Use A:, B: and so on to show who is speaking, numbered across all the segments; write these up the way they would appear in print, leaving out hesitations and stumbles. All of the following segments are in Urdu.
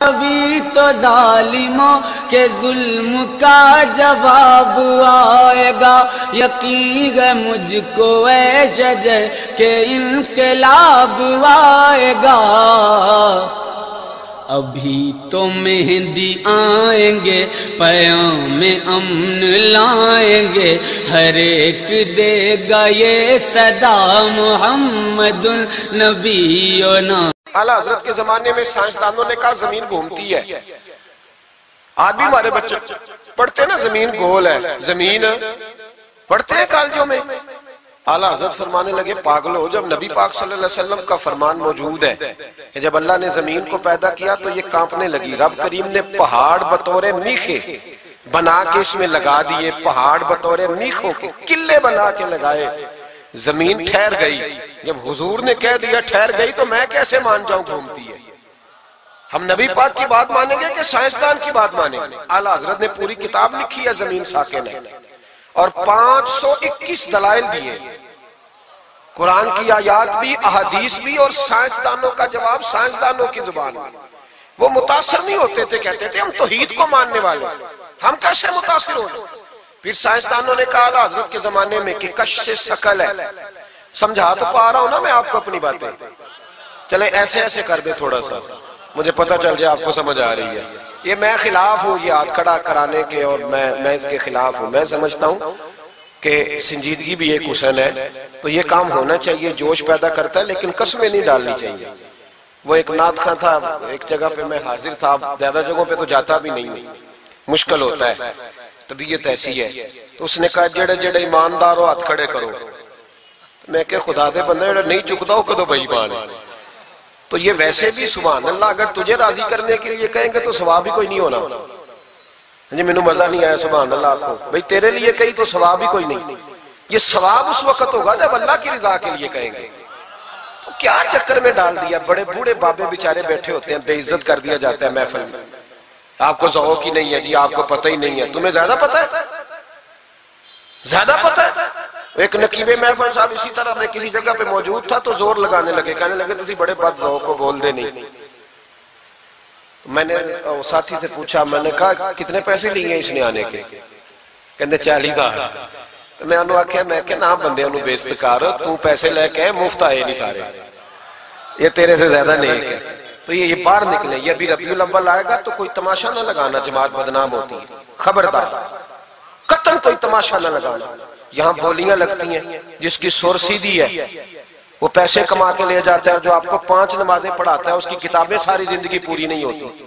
A: ابھی تو ظالموں کے ظلم کا جواب آئے گا، یقین ہے مجھ کو اے شجر کہ انقلاب آئے گا۔ ابھی تو مہدی آئیں گے، پیام امن لائیں گے، ہر ایک دے گا یہ صدا محمد النبینا۔
B: اعلیٰ حضرت کے زمانے میں سائنسدانوں نے کہا زمین گھومتی ہے۔ آج بھی ہمارے بچے پڑھتے ہیں نا زمین گول ہے، زمین پڑھتے ہیں کالجوں میں۔ اعلیٰ حضرت فرمانے لگے پاگل ہو، جب نبی پاک صلی اللہ علیہ وسلم کا فرمان موجود ہے کہ جب اللہ نے زمین کو پیدا کیا تو یہ کانپنے لگی، رب کریم نے پہاڑ بطور میخے بنا کے اس میں لگا دیے، پہاڑ بطور میخوں کے قلعے بنا کے لگائے، زمین ٹھہر گئی۔ جب حضور نے کہہ دیا ٹھہر گئی تو میں کیسے مان جاؤں گھومتی ہے؟ ہم نبی پاک کی بات مانیں گے کہ سائنسدان کی بات مانیں گے؟ اعلیٰ حضرت نے پوری کتاب لکھی ہے زمین ساکن ہے، اور 521 دلائل دیے، قرآن کی آیات بھی، احادیث بھی، اور سائنسدانوں کا جواب سائنسدانوں کی زبان میں۔ وہ متاثر نہیں ہوتے تھے، کہتے تھے ہم توحید کو ماننے والے، ہم کیسے متاثر ہو جائیں؟ پھر سائنسدانوں نے کہا اعلیٰ حضرت کے زمانے میں کہ کش سے ثقل ہے۔ سمجھا تو پا رہا ہوں نا میں آپ کو اپنی باتیں، چلے ایسے ایسے کر دے تھوڑا سا، مجھے پتہ چل جائے آپ کو سمجھ آ رہی ہے۔ یہ میں خلاف ہوں یہ ہاتھ کھڑا کرانے کے، اور میں اس کے خلاف ہوں۔ میں سمجھتا ہوں کہ سنجیدگی بھی ایک حسن ہے، تو یہ کام ہونا چاہیے، جوش پیدا کرتا ہے، لیکن قسمیں نہیں ڈالنی چاہیے۔ وہ ایک نعت خواں تھا، ایک جگہ پہ میں حاضر تھا، زیادہ جگہوں پہ تو جاتا بھی نہیں، مشکل ہوتا ہے، طبیعت ایسی ہے۔ تو اس نے کہا جڑے جڑے ایماندار ہو ہاتھ کھڑے کرو۔ میں کہ خدا دے بندے جڑا نہیں چکتا ہو کدو بھائی مان ہے۔ تو یہ ویسے بھی سبحان اللہ اگر تجھے راضی کرنے کے لیے کہیں گے تو ثواب ہی کوئی نہیں ہونا۔ جی میں نے مزہ نہیں آیا سبحان اللہ آپ کو، بھئی تیرے لیے کہیں تو ثواب ہی کوئی نہیں۔ یہ ثواب اس وقت ہوگا جب اللہ کی رضا کے لیے کہیں گے۔ تو کیا چکر میں ڈال دیا، بڑے بوڑھے بابے بیچارے بیٹھے ہوتے ہیں، بے عزت کر دیا جاتا ہے محفل میں۔ آپ کو ذوق ہی نہیں ہے جی، آپ کو پتہ ہی نہیں ہے، تمہیں زیادہ پتہ ہے، زیادہ پتہ ہے۔ ایک نقیب محفل صاحب اسی طرح میں کسی جگہ پہ موجود تھا تو زور لگانے لگے، کہنے لگے تسی بڑے بد ذوق کو بول دے نہیں۔ میں نے ساتھی سے پوچھا، میں نے کہا کتنے پیسے لیے اس نے آنے کے؟ کہنے 40,000۔ تو میں انہوں آکھیا میں کہ نہ بندے انہوں بے استقار، تو پیسے لے کے مفت آئے نہیں سارے، یہ تیرے سے زیادہ نیک ہے۔ تو یہ باہر نکلے، یہ ابھی ربیع الاول آئے گا تو کوئی تماشا نہ لگانا، جماعت بدنام ہوتی ہے، خبردار قطعاً کوئی تماشا نہ لگانا۔ یہاں بولیاں لگتی ہیں، جس کی سر سیدھی ہے وہ پیسے کما کے لے جاتا ہے، اور جو آپ کو 5 نمازیں پڑھاتا ہے اس کی کتابیں ساری زندگی پوری نہیں ہوتی۔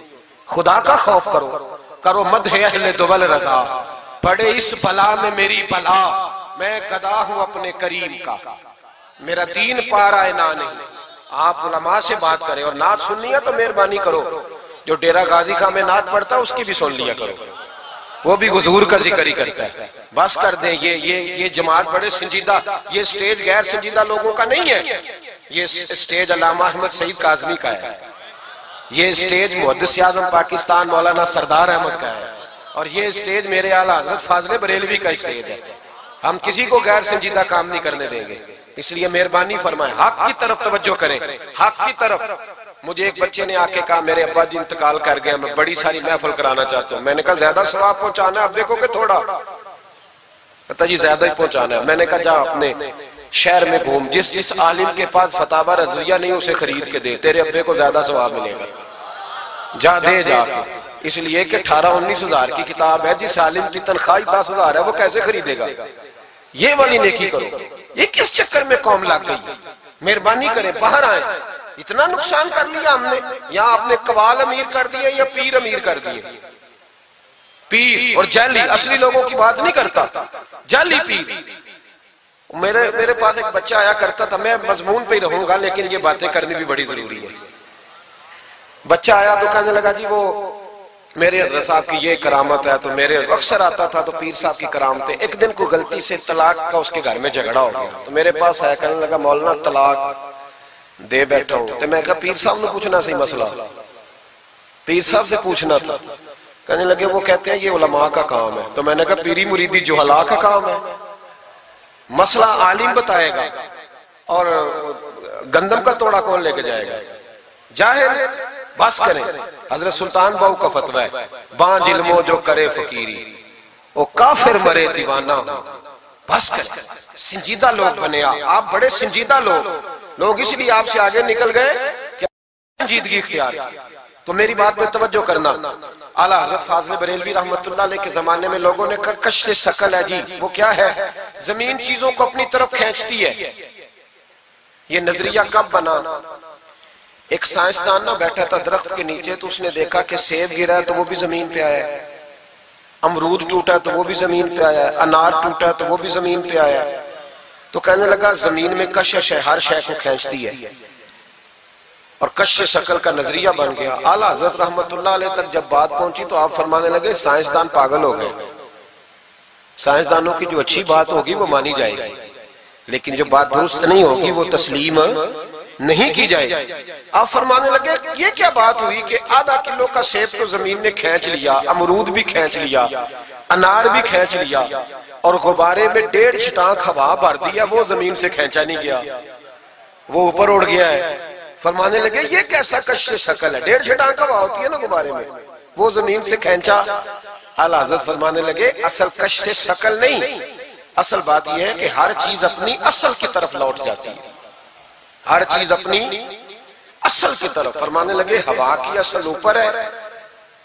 B: خدا کا خوف کرو، کرو مدح اہل دول رضا، پڑے اس بلا میں میری بلا، میں گدا ہوں اپنے کریم کا، میرا دین پارا ہے نہ نہیں۔ آپ علماء سے بات کریں، اور نعت سننی ہے تو مہربانی کرو، جو ڈیرہ غازی خان میں نعت پڑھتا ہے اس کی بھی سن لیا کرو، وہ بھی حضور کا ذکر ہی کرتا ہے۔ بس کر دیں، یہ جماعت بڑے سنجیدہ، یہ سٹیج غیر سنجیدہ لوگوں کا نہیں ہے، یہ سٹیج علامہ احمد سعید کاظمی کا ہے، یہ سٹیج محدث اعظم پاکستان مولانا سردار احمد کا ہے، اور یہ سٹیج میرے اعلیٰ حضرت فاضل بریلوی کا سٹیج ہے۔ ہم کسی کو غیر سنجیدہ کام نہیں کرنے دیں گے، اس لیے مہربانی فرمائیں، حق کی طرف توجہ کریں، حق کی طرف۔ مجھے ایک بچے نے آ کے کہا میرے ابا جی انتقال کر گئے، میں بڑی ساری محفل کرانا چاہتا ہوں۔ میں نے کہا زیادہ ثواب پہنچانا ہے، اب دیکھو کہ تھوڑا، کہتا جی زیادہ ہی پہنچانا ہے۔ میں نے کہا جا اپنے شہر میں گھوم، جس عالم کے پاس فتاوی رضویہ نہیں اسے خرید کے دے، تیرے ابے کو زیادہ ثواب ملے گا، جا دے جا کے۔ اس لیے کہ 18-19 ہزار کی کتاب ہے، جس عالم کی تنخواہ 10,000 ہے وہ کیسے خریدے گا؟ یہ والی نیکی کرو۔ یہ کس چکر میں قوم لگ گئی؟ مہربانی کریں باہر آئیں، اتنا نقصان کر لیا ہم نے، یا آپ نے قوال امیر کر دیے یا پیر امیر کر دیے۔ پیر اور جعلی، اصلی لوگوں کی بات نہیں کرتا، جعلی پیر۔ میرے پاس ایک بچہ آیا کرتا تھا، میں مضمون پہ ہی رہوں گا لیکن یہ باتیں کرنی بھی بڑی ضروری ہے۔ بچہ آیا تو کہنے لگا جی وہ میرے حضرت صاحب کی یہ کرامت ہے، تو میرے اکثر آتا تھا تو پیر صاحب کی کرامتیں۔ ایک دن کو غلطی سے طلاق کا اس کے گھر میں جھگڑا ہو گیا، تو میرے پاس آیا کہنے لگا مولانا طلاق دے بیٹھا ہوں۔ تو میں کہا پیر صاحب نے پوچھنا سی مسئلہ، پیر صاحب سے پوچھنا تھا۔ کہنے لگے وہ کہتے ہیں یہ علماء کا کام ہے۔ تو میں نے کہا پیری مریدی جہلا کا کام ہے، مسئلہ عالم بتائے گا، اور گندم کا توڑا کون لے کے جائے گا؟ جاہل بس کریں. حضرت سلطان باؤ کا فتویٰ ہے بانج علمو جو کرے فقیری وہ کافر مرے دیوانہ ہو. بس کریں. سنجیدہ لوگ بنے آپ بڑے سنجیدہ لوگ اس لیے آپ سے آگے نکل گئے کہ سنجیدگی اختیار. تو میری بات میں توجہ کرنا. اعلیٰ حضرت فاضل بریلوی رحمت اللہ علیہ کے زمانے میں لوگوں نے کہا کشش ثقل ہے جی. وہ کیا ہے؟ زمین چیزوں کو اپنی طرف کھینچتی ہے. یہ نظریہ کب بنا؟ ایک سائنسدان نہ بیٹھا تھا درخت کے نیچے تو اس نے دیکھا کہ سیب گرا ہے تو وہ بھی زمین پہ آیا ہے, امرود ٹوٹا ہے تو وہ بھی زمین پہ آیا ہے, انار ٹوٹا ہے تو وہ بھی زمین پہ آیا ہے. تو کہنے لگا زمین میں کشش ہے, ہر شے کو کھینچتی ہے, اور کشش ثقل کا نظریہ بن گیا. اعلیٰ حضرت رحمت اللہ علیہ تک جب بات پہنچی تو آپ فرمانے لگے سائنسدان پاگل ہو گئے. سائنسدانوں کی جو اچھی بات ہوگی وہ مانی جائے گی, لیکن جو بات درست نہیں ہوگی وہ تسلیم نہیں کی جائے گی. آپ فرمانے لگے یہ کیا بات ہوئی کہ آدھا کلو کا سیب تو زمین نے کھینچ لیا, امرود بھی کھینچ لیا, انار بھی کھینچ لیا, اور غبارے میں 1.5 چھٹانک ہوا بھر دیا, وہ زمین سے کھینچا نہیں گیا, وہ اوپر اڑ گیا ہے. فرمانے لگے یہ کیسا کشش ثقل ہے, 1.5 چھٹانک ہوا ہوتی ہے نا غبارے میں, وہ زمین سے کھینچا. اعلیٰ حضرت فرمانے لگے اصل کشش ثقل نہیں, اصل بات یہ ہے کہ ہر چیز اپنی اصل کی طرف لوٹ جاتی ہے, ہر چیز اپنی اصل کی طرف. فرمانے لگے ہوا کی اصل اوپر ہے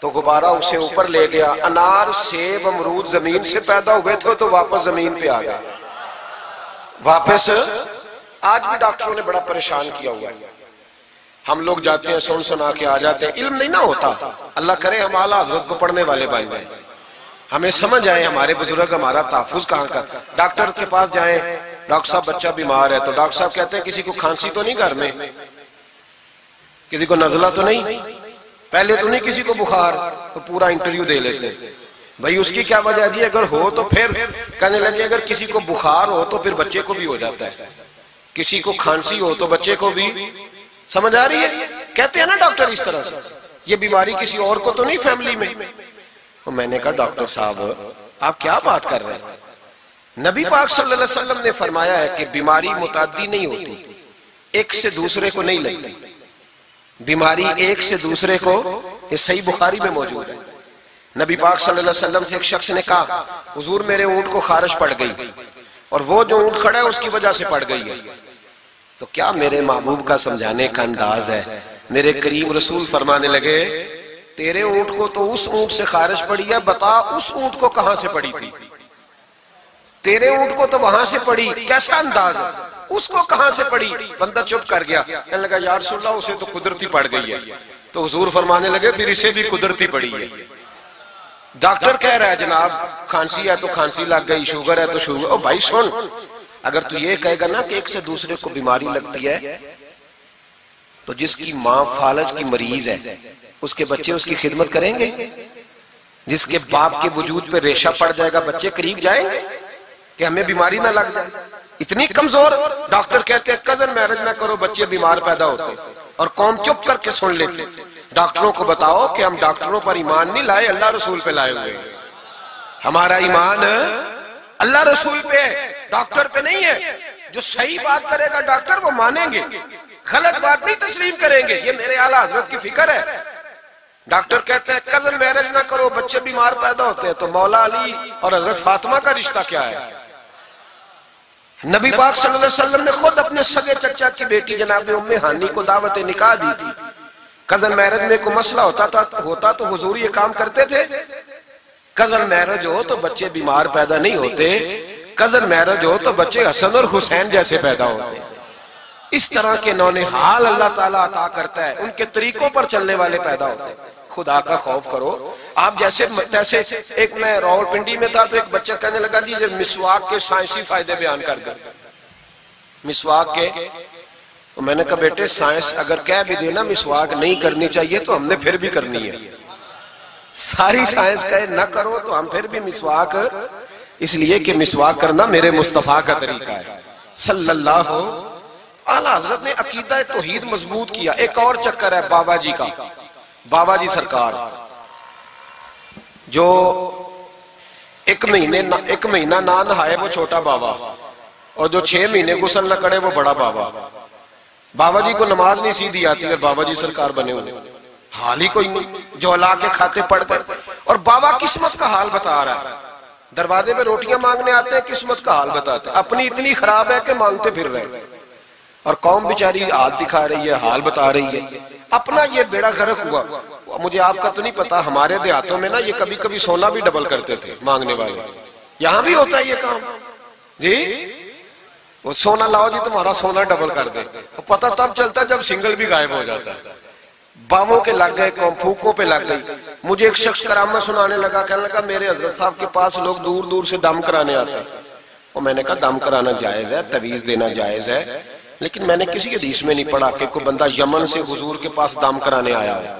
B: تو غبارہ اسے اوپر لے گیا. انار سیب امرود زمین سے پیدا ہوئے تھے تو واپس زمین پہ آ گئے, واپس. آج بھی ڈاکٹروں نے بڑا پریشان کیا ہوا ہے. ہم لوگ جاتے ہیں سنا کے آ جاتے ہیں, علم نہیں نہ ہوتا. اللہ کرے ہم اعلیٰ حضرت کو پڑھنے والے بھائی بھائی ہمیں سمجھ آئے ہمارے بزرگ ہمارا تحفظ کہاں کا. ڈاکٹر کے پاس جائیں, ڈاکٹر صاحب بچہ بیمار ہے تو ڈاکٹر صاحب کہتے ہیں کسی کو کھانسی تو نہیں گھر میں, کسی کو نزلہ تو نہیں, پہلے تو نہیں کسی کو بخار, تو پورا انٹرویو دے لیتے ہیں بھائی اس کی کیا وجہ ہے, اگر ہو تو پھر کہنے لگے اگر کسی کو بخار ہو تو پھر بچے کو بھی ہو جاتا ہے, کسی کو کھانسی ہو تو بچے کو بھی. سمجھ آ رہی ہے؟ کہتے ہیں نا ڈاکٹر اس طرح سے, یہ بیماری کسی اور کو تو نہیں فیملی میں. تو میں نے کہا ڈاکٹر صاحب آپ کیا بات کر رہے ہیں, نبی پاک صلی اللہ علیہ وسلم نے فرمایا ہے کہ بیماری متعدی نہیں ہوتی, ایک سے دوسرے کو نہیں لگتی. بیماری ایک سے دوسرے کو, یہ صحیح بخاری میں موجود ہے. نبی پاک صلی اللہ علیہ وسلم سے ایک شخص نے کہا حضور میرے اونٹ کو خارش پڑ گئی, اور وہ جو اونٹ کھڑا ہے اس کی وجہ سے پڑ گئی ہے. تو کیا میرے محبوب کا سمجھانے کا انداز ہے. میرے کریم رسول فرمانے لگے تیرے اونٹ کو تو اس اونٹ سے خارش پڑی ہے, بتا اس اونٹ کو کہاں سے پڑی تھی. تیرے اونٹ کو تو وہاں سے پڑی, کیسا انداز ہے, اس کو کہاں سے پڑی. بندہ چپ کر گیا, کہنے لگا یا رسول اللہ اسے تو قدرتی پڑ گئی ہے. تو حضور فرمانے لگے پھر اسے بھی قدرتی پڑی ہے. ڈاکٹر کہہ رہا ہے جناب کھانسی ہے تو کھانسی لگ گئی, شوگر ہے تو شوگر. او بھائی سن, اگر تو یہ کہے گا نا کہ ایک سے دوسرے کو بیماری لگتی ہے تو جس کی ماں فالج کی مریض ہے اس کے بچے اس کی خدمت کریں گے؟ جس کے باپ کے وجود پہ ریشہ پڑ جائے گا بچے قریب جائیں گے کہ ہمیں بیماری نہ لگ جائے؟ اتنی کمزور. ڈاکٹر کہتے ہیں کزن میرج نہ کرو بچے بیمار پیدا ہوتے, اور قوم چپ کر کے سن لیتے. ڈاکٹروں کو بتاؤ کہ ہم ڈاکٹروں پر ایمان نہیں لائے, اللہ رسول پہ لائے ہوئے. ہمارا ایمان اللہ رسول پہ ہے, ڈاکٹر پہ نہیں ہے. جو صحیح بات کرے گا ڈاکٹر وہ مانیں گے, غلط بات نہیں تسلیم کریں گے. یہ میرے اعلیٰ حضرت کی فکر ہے. ڈاکٹر کہتے ہیں کزن میرج نہ کرو بچے بیمار پیدا ہوتے ہیں, تو مولا علی اور حضرت فاطمہ کا رشتہ کیا ہے؟ نبی پاک صلی اللہ علیہ وسلم نے خود اپنے سگے چچا کی بیٹی جناب ام ہانی کو دعوت نکاح دی تھی. کزن میرج میں کوئی مسئلہ ہوتا تو حضور یہ کام کرتے تھے. کزن میرج ہو تو بچے بیمار پیدا نہیں ہوتے, کزن میرج ہو تو بچے حسن اور حسین جیسے پیدا ہوتے. اس طرح کے نونہال اللہ تعالیٰ عطا کرتا ہے, ان کے طریقوں پر چلنے والے پیدا ہوتے ہیں. خدا کا خوف کرو. آپ جیسے ایک میں راول پنڈی میں تھا تو ایک بچہ کہنے لگا جی مسواک کے سائنسی فائدے بیان کر دیں. مسواک کے, تو میں نے کہا بیٹے سائنس اگر کہہ بھی دینا مسواک نہیں کرنی چاہیے تو ہم نے پھر بھی کرنی ہے. ساری سائنس کہے نہ کرو تو ہم پھر بھی مسواک, اس لیے کہ مسواک کرنا میرے مصطفیٰ کا طریقہ ہے صلی اللہ. اعلیٰ حضرت نے عقیدہ توحید مضبوط کیا. ایک اور چکر ہے بابا جی کا, بابا جی سرکار جو ایک مہینہ نہ نہائے وہ چھوٹا بابا, اور جو 6 مہینے غسل نہ کرے وہ بڑا بابا. بابا جی کو نماز نہیں سیدھی آتی اور بابا جی سرکار بنے ہوئے. حال ہی کوئی نہیں جو لا کے کھاتے پڑ گئے. اور بابا قسمت کا حال بتا رہا ہے. دروازے پہ روٹیاں مانگنے آتے ہیں, قسمت کا حال بتاتے ہیں. اپنی اتنی خراب ہے کہ مانگتے پھر رہے, اور قوم بیچاری حال دکھا رہی ہے, حال بتا رہی ہے. اپنا یہ بیڑا غرق ہوا. مجھے آپ کا تو نہیں پتا, ہمارے دیہاتوں میں نا یہ کبھی کبھی سونا بھی ڈبل کرتے تھے مانگنے والے. یہاں بھی ہوتا ہے یہ کام جی, وہ سونا لاؤ جی تمہارا سونا ڈبل کر دے. پتہ تب چلتا ہے جب سنگل بھی غائب ہو جاتا ہے. باووں کے لگ گئے, پھوکوں پہ لگ گئی. مجھے ایک شخص کرامت سنانے لگا, کہنے لگا میرے حضرت صاحب کے پاس لوگ دور دور سے دم کرانے آتے ہیں. اور میں نے کہا دم کرانا جائز ہے, تویز دینا جائز ہے, لیکن میں نے کسی حدیث میں نہیں پڑھا کہ کوئی بندہ یمن سے حضور کے پاس دم کرانے آیا ہے,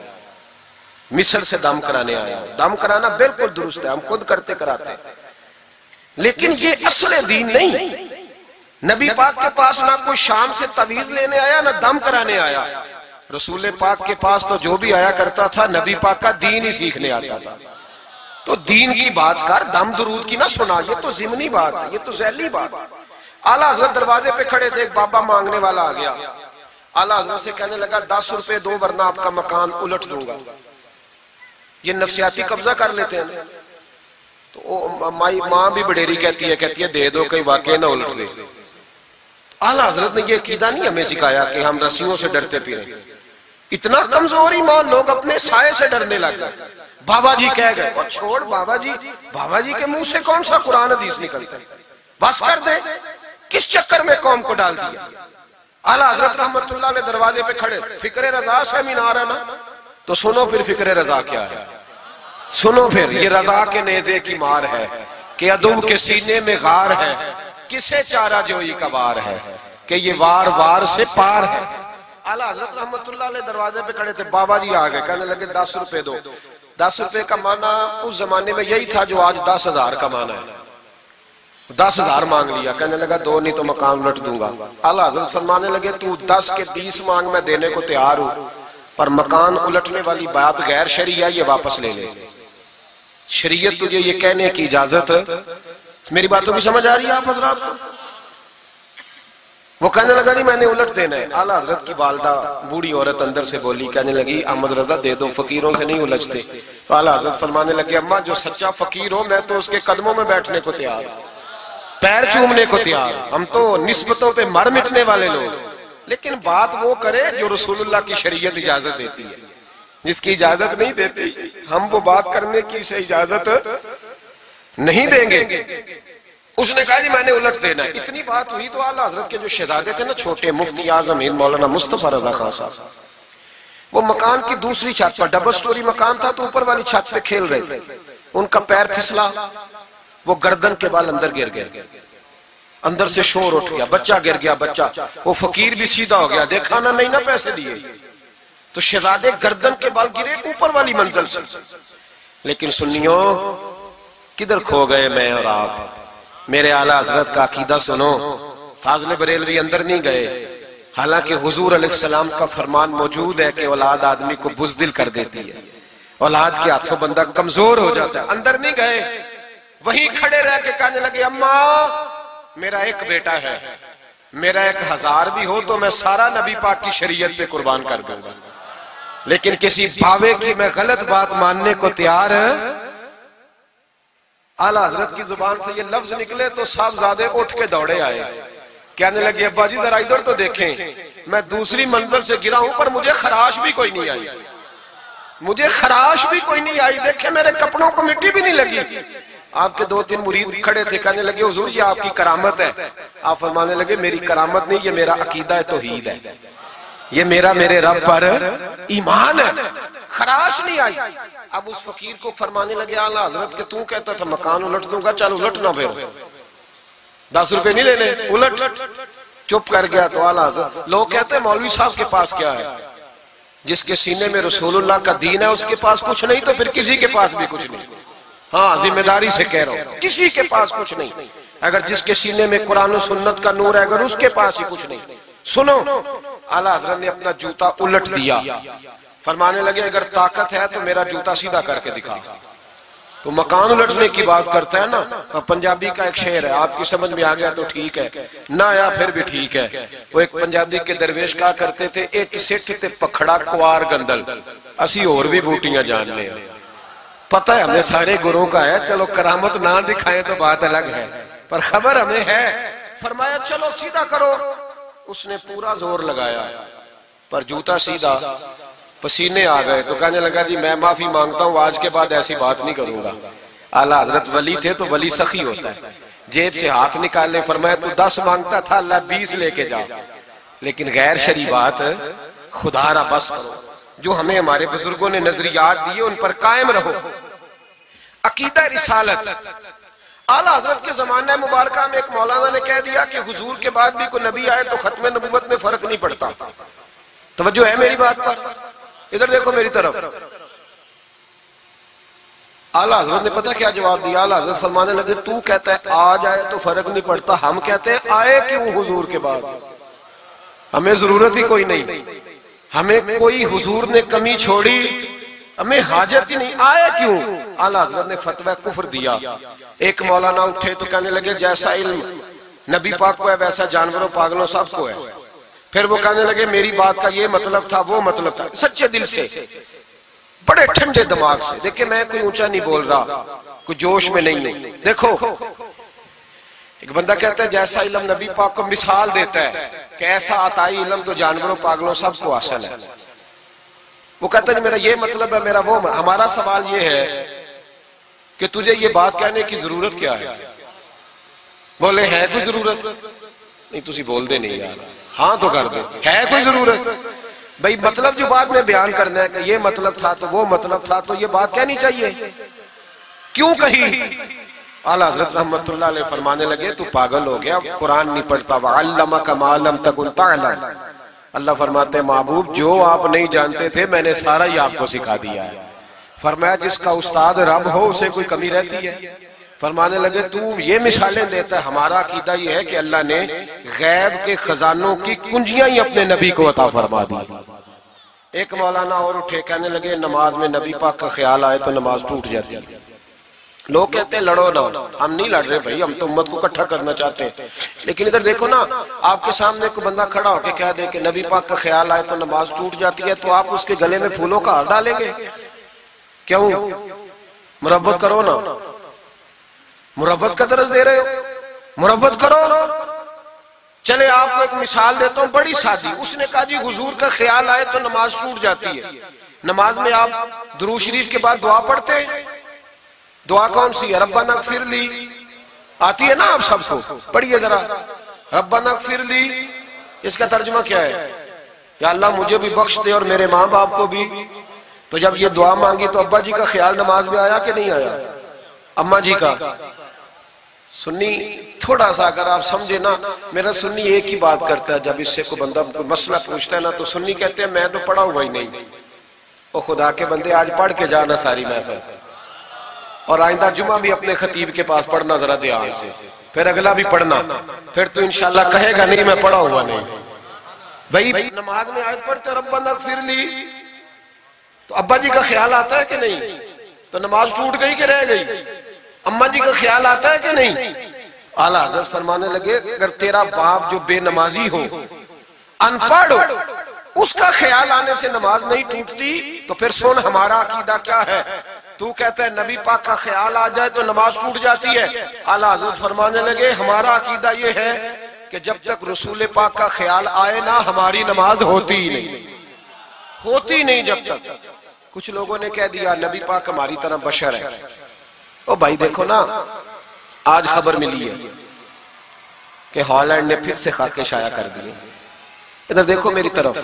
B: مصر سے دم کرانے آیا ہے. دم کرانا بالکل درست ہے, ہم خود کرتے کراتے ہیں, لیکن یہ اصل دین نہیں. نبی پاک کے پاس نہ کوئی شام سے تویز لینے آیا نہ دم کرانے آیا. رسول پاک کے پاس تو جو بھی آیا کرتا تھا نبی پاک کا دین ہی سیکھنے آتا تھا. تو دین کی بات کر, دم درود کی نہ سنا, یہ تو ضمنی بات ہے, یہ تو ذیلی بات ہے. اعلیٰ حضرت دروازے پہ کھڑے تھے, ایک بابا مانگنے والا آ گیا. اعلیٰ حضرت سے کہنے لگا 10 روپے دو ورنہ آپ کا مکان الٹ دوں گا. یہ نفسیاتی قبضہ کر لیتے ہیں. تو ماں بھی بڑیری کہتی ہے دے دو کہیں واقعی نہ الٹ دے. اعلیٰ حضرت نے یہ عقیدہ نہیں ہمیں سکھایا کہ ہم رسیوں سے ڈرتے پھریں. اتنا کمزور ایمان, لوگ اپنے سائے سے ڈرنے لگ گئے. بابا جی کہہ گئے, اور چھوڑ بابا جی کے منہ سے کون سا قرآن حدیث نکلتا ہے, بس کر دے. کس چکر میں قوم کو ڈال دیا. اعلیٰ حضرت رحمت اللہ علیہ دروازے پہ کھڑے, فکر رضا سے مینار ہے نا, تو سنو پھر فکر رضا کیا ہے. سنو پھر, یہ رضا کے نیزے کی مار ہے کہ عدو کے سینے میں غار ہے, کسے چارہ جوئی کا وار ہے کہ یہ وار وار سے پار ہے. اعلیٰ حضرت رحمت اللہ علیہ دروازے پہ کھڑے تھے, بابا جی آ گئے, کہنے لگے 10 روپے دو. 10 روپے کا معنی اس زمانے میں یہی تھا جو آج 10,000 کا معنی ہے. 10,000 مانگ لیا, کہنے لگا 2 نہیں تو مکان الٹ دوں گا. اعلیٰ حضرت فرمانے لگے تو 10 کے 20 مانگ, میں دینے کو تیار ہوں, پر مکان الٹنے والی بات غیر شرعی ہے, یہ واپس لے لے. شریعت تجھے یہ کہنے کی اجازت, میری باتوں کی سمجھ آ رہی ہے آپ حضرات کو؟ وہ کہنے لگا نہیں میں نے الٹ دینا ہے. اعلیٰ حضرت کی والدہ بوڑھی عورت اندر سے بولی, کہنے لگی احمد رضا دے دو, فقیروں سے نہیں الجھتے. تو اعلیٰ حضرت فرمانے لگے اماں جو سچا فقیر ہو میں تو اس کے قدموں میں بیٹھنے کو تیار, پیر چومنے کو تیار. ہم تو نسبتوں پہ مر مٹنے والے لوگ, لیکن بات وہ کرے جو رسول اللہ کی شریعت اجازت دیتی ہے. جس کی اجازت نہیں دیتی ہم وہ بات کرنے کی اسے اجازت نہیں دیں گے. اس نے کہا جی میں نے الٹ دینا ہے. اتنی بات ہوئی تو اعلیٰ حضرت کے جو شہزادے تھے نا چھوٹے, مفتی اعظم ہند مولانا مصطفیٰ رضا خان صاحب, وہ مکان کی دوسری چھت پر, ڈبل سٹوری مکان تھا تو اوپر والی چھت پہ کھیل رہے تھے. ان کا پیر پھسلا, وہ گردن کے بال اندر گر گئے, اندر سے شور اٹھ گیا, بچہ گر گیا. بچہ وہ فقیر بھی سیدھا ہو گیا, دیکھا نہ نہیں نہ پیسے دیے. تو شہزادے گردن کے بال گرے اوپر والی منزل سے. لیکن سنیوں کدھر کھو گئے میں اور آپ. میرے اعلیٰ حضرت کا عقیدہ سنو, فاضل بریلوی اندر نہیں گئے, حالانکہ حضور علیہ السلام کا فرمان موجود ہے کہ اولاد آدمی کو بزدل کر دیتی ہے, اولاد کے ہاتھوں بندہ کمزور ہو جاتا ہے. اندر نہیں گئے, وہیں کھڑے رہ کے کہنے لگے اماں میرا ایک بیٹا ہے, میرا 1000 بھی ہو تو میں سارا نبی پاک کی شریعت پہ قربان کر دوں گا, لیکن کسی باوے کی میں غلط بات ماننے کو تیار. اعلیٰ حضرت کی زبان سے یہ لفظ نکلے تو صاحبزادے اٹھ کے دوڑے آئے, کہنے لگے ابا جی ذرا ادھر تو دیکھیں, میں دوسری منزل سے گرا ہوں پر مجھے خراش بھی کوئی نہیں آئی, مجھے خراش بھی کوئی نہیں آئی. دیکھیں میرے کپڑوں کو مٹی بھی نہیں لگی. آپ کے 2-3 مرید کھڑے تھے, کہنے لگے حضور یہ آپ کی کرامت ہے. آپ فرمانے لگے میری کرامت نہیں, یہ میرا عقیدہ توحید ہے, یہ میرے رب پر ایمان ہے, خراش نہیں آئی. اب اس فقیر کو فرمانے لگے اعلیٰ حضرت کہ تو کہتا تھا مکان الٹ دوں گا, چل الٹ نہ پھر, 10 روپے نہیں لینے, الٹ. چپ کر گیا. تو اعلیٰ حضرت, لوگ کہتے ہیں مولوی صاحب کے پاس کیا ہے, جس کے سینے میں رسول اللہ کا دین ہے اس کے پاس کچھ نہیں تو پھر کسی کے پاس بھی کچھ نہیں. ہاں ذمہ داری سے کہہ رہا ہوں, کسی کے پاس کچھ نہیں. اگر جس کے سینے میں قرآن و سنت کا نور ہے اگر اس کے پاس ہی کچھ نہیں. سنو, اعلیٰ حضرت نے اپنا جوتا الٹ دیا, فرمانے لگے اگر طاقت ہے تو میرا جوتا سیدھا کر کے دکھا. تو وہ مکان الٹنے کی بات کرتا ہے نا، پنجابی کا ایک شعر ہے، آپ کی سمجھ میں آ گیا تو ٹھیک ہے، نہ آیا پھر بھی ٹھیک ہے۔ وہ ایک پنجابی کے درویش کہا کرتے تھے، ایک سٹھ تے پکھڑا کوار گندل، اسی اور بھی بوٹیاں جاننے ہیں۔ پتہ ہے ہمیں سارے گروہوں کا ہے، چلو کرامت نہ دکھائیں تو بات الگ ہے، پر خبر ہمیں ہے۔ فرمایا چلو سیدھا کرو، اس نے پورا زور لگایا پر جوتا سیدھا، پسینے آ گئے تو کہنے لگا جی میں معافی مانگتا ہوں، آج کے بعد ایسی بات نہیں کروں گا۔ اعلیٰ حضرت ولی تھے تو ولی سخی ہوتا ہے، جیب سے ہاتھ نکالے، فرمایا تو 10 مانگتا تھا، اللہ 20 لے کے جا، لیکن غیر شرعی بات خدا را بس کرو۔ جو ہمیں ہمارے بزرگوں نے نظریات دیے ان پر قائم رہو۔ عقیدہ رسالت، اعلیٰ حضرت کے زمانہ مبارکہ میں ایک مولانا نے کہہ دیا کہ حضور کے بعد بھی کوئی نبی آئے تو ختم نبوت میں فرق نہیں پڑتا۔ توجہ ہے میری بات پر؟ ادھر دیکھو میری طرف۔ اعلیٰ حضرت نے پتہ کیا جواب دیا؟ اعلیٰ حضرت فرمانے لگے تو کہتا ہے آ جائے تو فرق نہیں پڑتا، ہم کہتے ہیں آئے کیوں حضور کے بعد؟ ہمیں ضرورت ہی کوئی نہیں، ہمیں کوئی حضور نے کمی چھوڑی، ہمیں حاجت ہی نہیں، آئے کیوں؟ اعلیٰ حضرت نے فتویٰ کفر دیا۔ ایک مولانا اٹھے تو کہنے لگے جیسا علم نبی پاک کو ہے ویسا جانوروں پاگلوں سب کو ہے۔ پھر وہ کہنے لگے میری بات کا یہ مطلب تھا وہ مطلب تھا، سچے دل سے، بڑے ٹھنڈے دماغ سے۔ دیکھیں میں کوئی اونچا نہیں بول رہا، کوئی جوش میں نہیں۔ دیکھو ایک بندہ کہتا ہے جیسا علم نبی پاک کو مثال دیتا ہے کہ ایسا عطائی علم تو جانوروں پاگلوں سب کو حاصل ہے۔ وہ کہتا ہے میرا یہ مطلب ہے، میرا وہ۔ ہمارا سوال یہ ہے کہ تجھے یہ بات کہنے کی ضرورت کیا ہے؟ بولے ہے کوئی ضرورت؟ نہیں تسی بول دے نہیں یار، ہاں تو کر دے، ہے کوئی ضرورت؟ بھئی مطلب جو بات میں بیان کرنا ہے کہ یہ مطلب تھا تو وہ مطلب تھا تو یہ بات کہنی چاہیے، کیوں کہی؟ اعلیٰ حضرت رحمت اللہ علیہ فرمانے لگے تو پاگل ہو گیا، قرآن نہیں پڑھتا، وَعَلَّمَكَ مَا لَمْ تَكُنْ تَعْلَمْ۔ اللہ فرماتے ہیں محبوب جو آپ نہیں جانتے تھے میں نے سارا ہی آپ کو سکھا دیا ہے۔ فرمایا جس کا استاد رب ہو اسے کوئی کمی رہتی ہے؟ فرمانے لگے تو یہ مثالیں دیتا ہے، ہمارا عقیدہ یہ ہے کہ اللہ نے غیب کے خزانوں کی کنجیاں ہی اپنے نبی کو عطا فرما دی۔ ایک مولانا اور اٹھے کہنے لگے نماز میں نبی پاک کا خیال آئے تو نماز ٹوٹ جاتی ہے۔ لوگ کہتے ہیں لڑو نہ، ہم نہیں لڑ رہے بھائی، ہم تو امت کو اکٹھا کرنا چاہتے ہیں۔ لیکن ادھر دیکھو نا، آپ کے سامنے کوئی بندہ کھڑا ہو کے کہہ دے کہ نبی پاک کا خیال آئے تو نماز ٹوٹ جاتی ہے، تو آپ اس کے گلے میں پھولوں کا ہار ڈالیں گے؟ کیوں؟ مربت کرو نا، مربت کا درس دے رہے ہو، مربت کرو۔ چلے آپ کو ایک مثال دیتا ہوں بڑی سادی۔ اس نے کہا جی حضور کا خیال آئے تو نماز ٹوٹ جاتی ہے، نماز میں آپ درود شریف کے بعد دعا پڑھتے ہیں، دعا کون سی ہے؟ ربنا اغفر لی، آتی ہے نا آپ سب کو، پڑھیے ذرا، ربنا اغفر لی۔ اس کا ترجمہ کیا ہے؟ یا اللہ مجھے بھی بخش دے اور میرے ماں باپ کو بھی۔ تو جب یہ دعا مانگی تو ابا جی کا خیال نماز میں آیا کہ نہیں آیا؟ اماں جی کا؟ سنی تھوڑا سا اگر آپ سمجھے نا، میرا سنی ایک ہی بات کرتا ہے، جب اس سے کوئی بندہ کوئی مسئلہ پوچھتا ہے نا تو سنی کہتے ہیں میں تو پڑھا ہوا ہی نہیں۔ او خدا کے بندے آج پڑھ کے جانا ساری محفل، اور آئندہ جمعہ بھی اپنے خطیب کے پاس پڑھنا ذرا دھیان سے، پھر اگلا بھی پڑھنا، پھر تو انشاءاللہ کہے گا نہیں میں پڑھا ہوا نہیں۔ بھائی نماز میں آیت پڑھتے ربنا اغفر لی تو ابا جی کا خیال آتا ہے کہ نہیں؟ تو نماز ٹوٹ گئی کہ رہ گئی؟ اماں جی کا خیال آتا ہے کہ نہیں؟ اعلیٰ حضرت فرمانے لگے اگر تیرا باپ جو بے نمازی ہو، ان پڑھ ہو، اس کا خیال آنے سے نماز نہیں ٹوٹتی، تو پھر سن ہمارا عقیدہ کیا ہے۔ تو کہتا ہے نبی پاک کا خیال آ جائے تو نماز ٹوٹ جاتی ہے۔ اعلیٰ حضرت فرمانے لگے ہمارا عقیدہ یہ ہے کہ جب تک رسول پاک کا خیال آئے نا ہماری نماز ہوتی ہی نہیں، ہوتی نہیں جب تک۔ کچھ لوگوں نے کہہ دیا نبی پاک ہماری طرح بشر ہے۔ او بھائی دیکھو نا، آج خبر ملی ہے کہ ہالینڈ نے پھر سے خاکے شائع کر دیے۔ ادھر دیکھو میری طرف،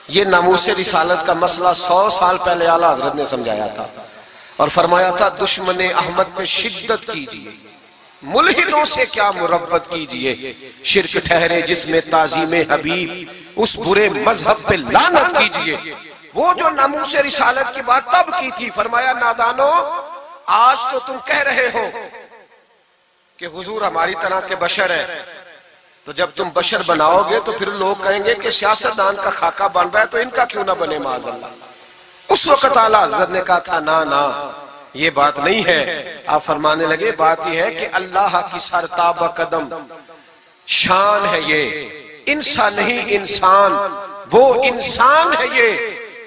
B: یہ ناموس رسالت کا مسئلہ 100 سال پہلے اعلیٰ حضرت نے سمجھایا تھا اور فرمایا تھا دشمن احمد پہ شدت کیجئے، ملحدوں سے کیا مربت کیجئے، شرک ٹھہرے جس میں تعظیم حبیب، اس برے مذہب پہ لعنت کیجئے۔ وہ جو ناموس رسالت کی بات تب کی تھی، فرمایا نادانو آج تو تم کہہ رہے ہو کہ حضور ہماری طرح کے بشر ہے، تو جب تم بشر بناؤ گے تو پھر لوگ کہیں گے کہ سیاستدان کا خاکہ بن رہا ہے تو ان کا کیوں نہ بنے معاذ اللہ۔ اس وقت اعلیٰ حضرت نے کہا تھا نا یہ بات نہیں ہے. آپ فرمانے لگے بات یہ ہے کہ اللہ کی سرتابہ قدم شان ہے یہ، انسان نہیں انسان، وہ انسان ہے یہ.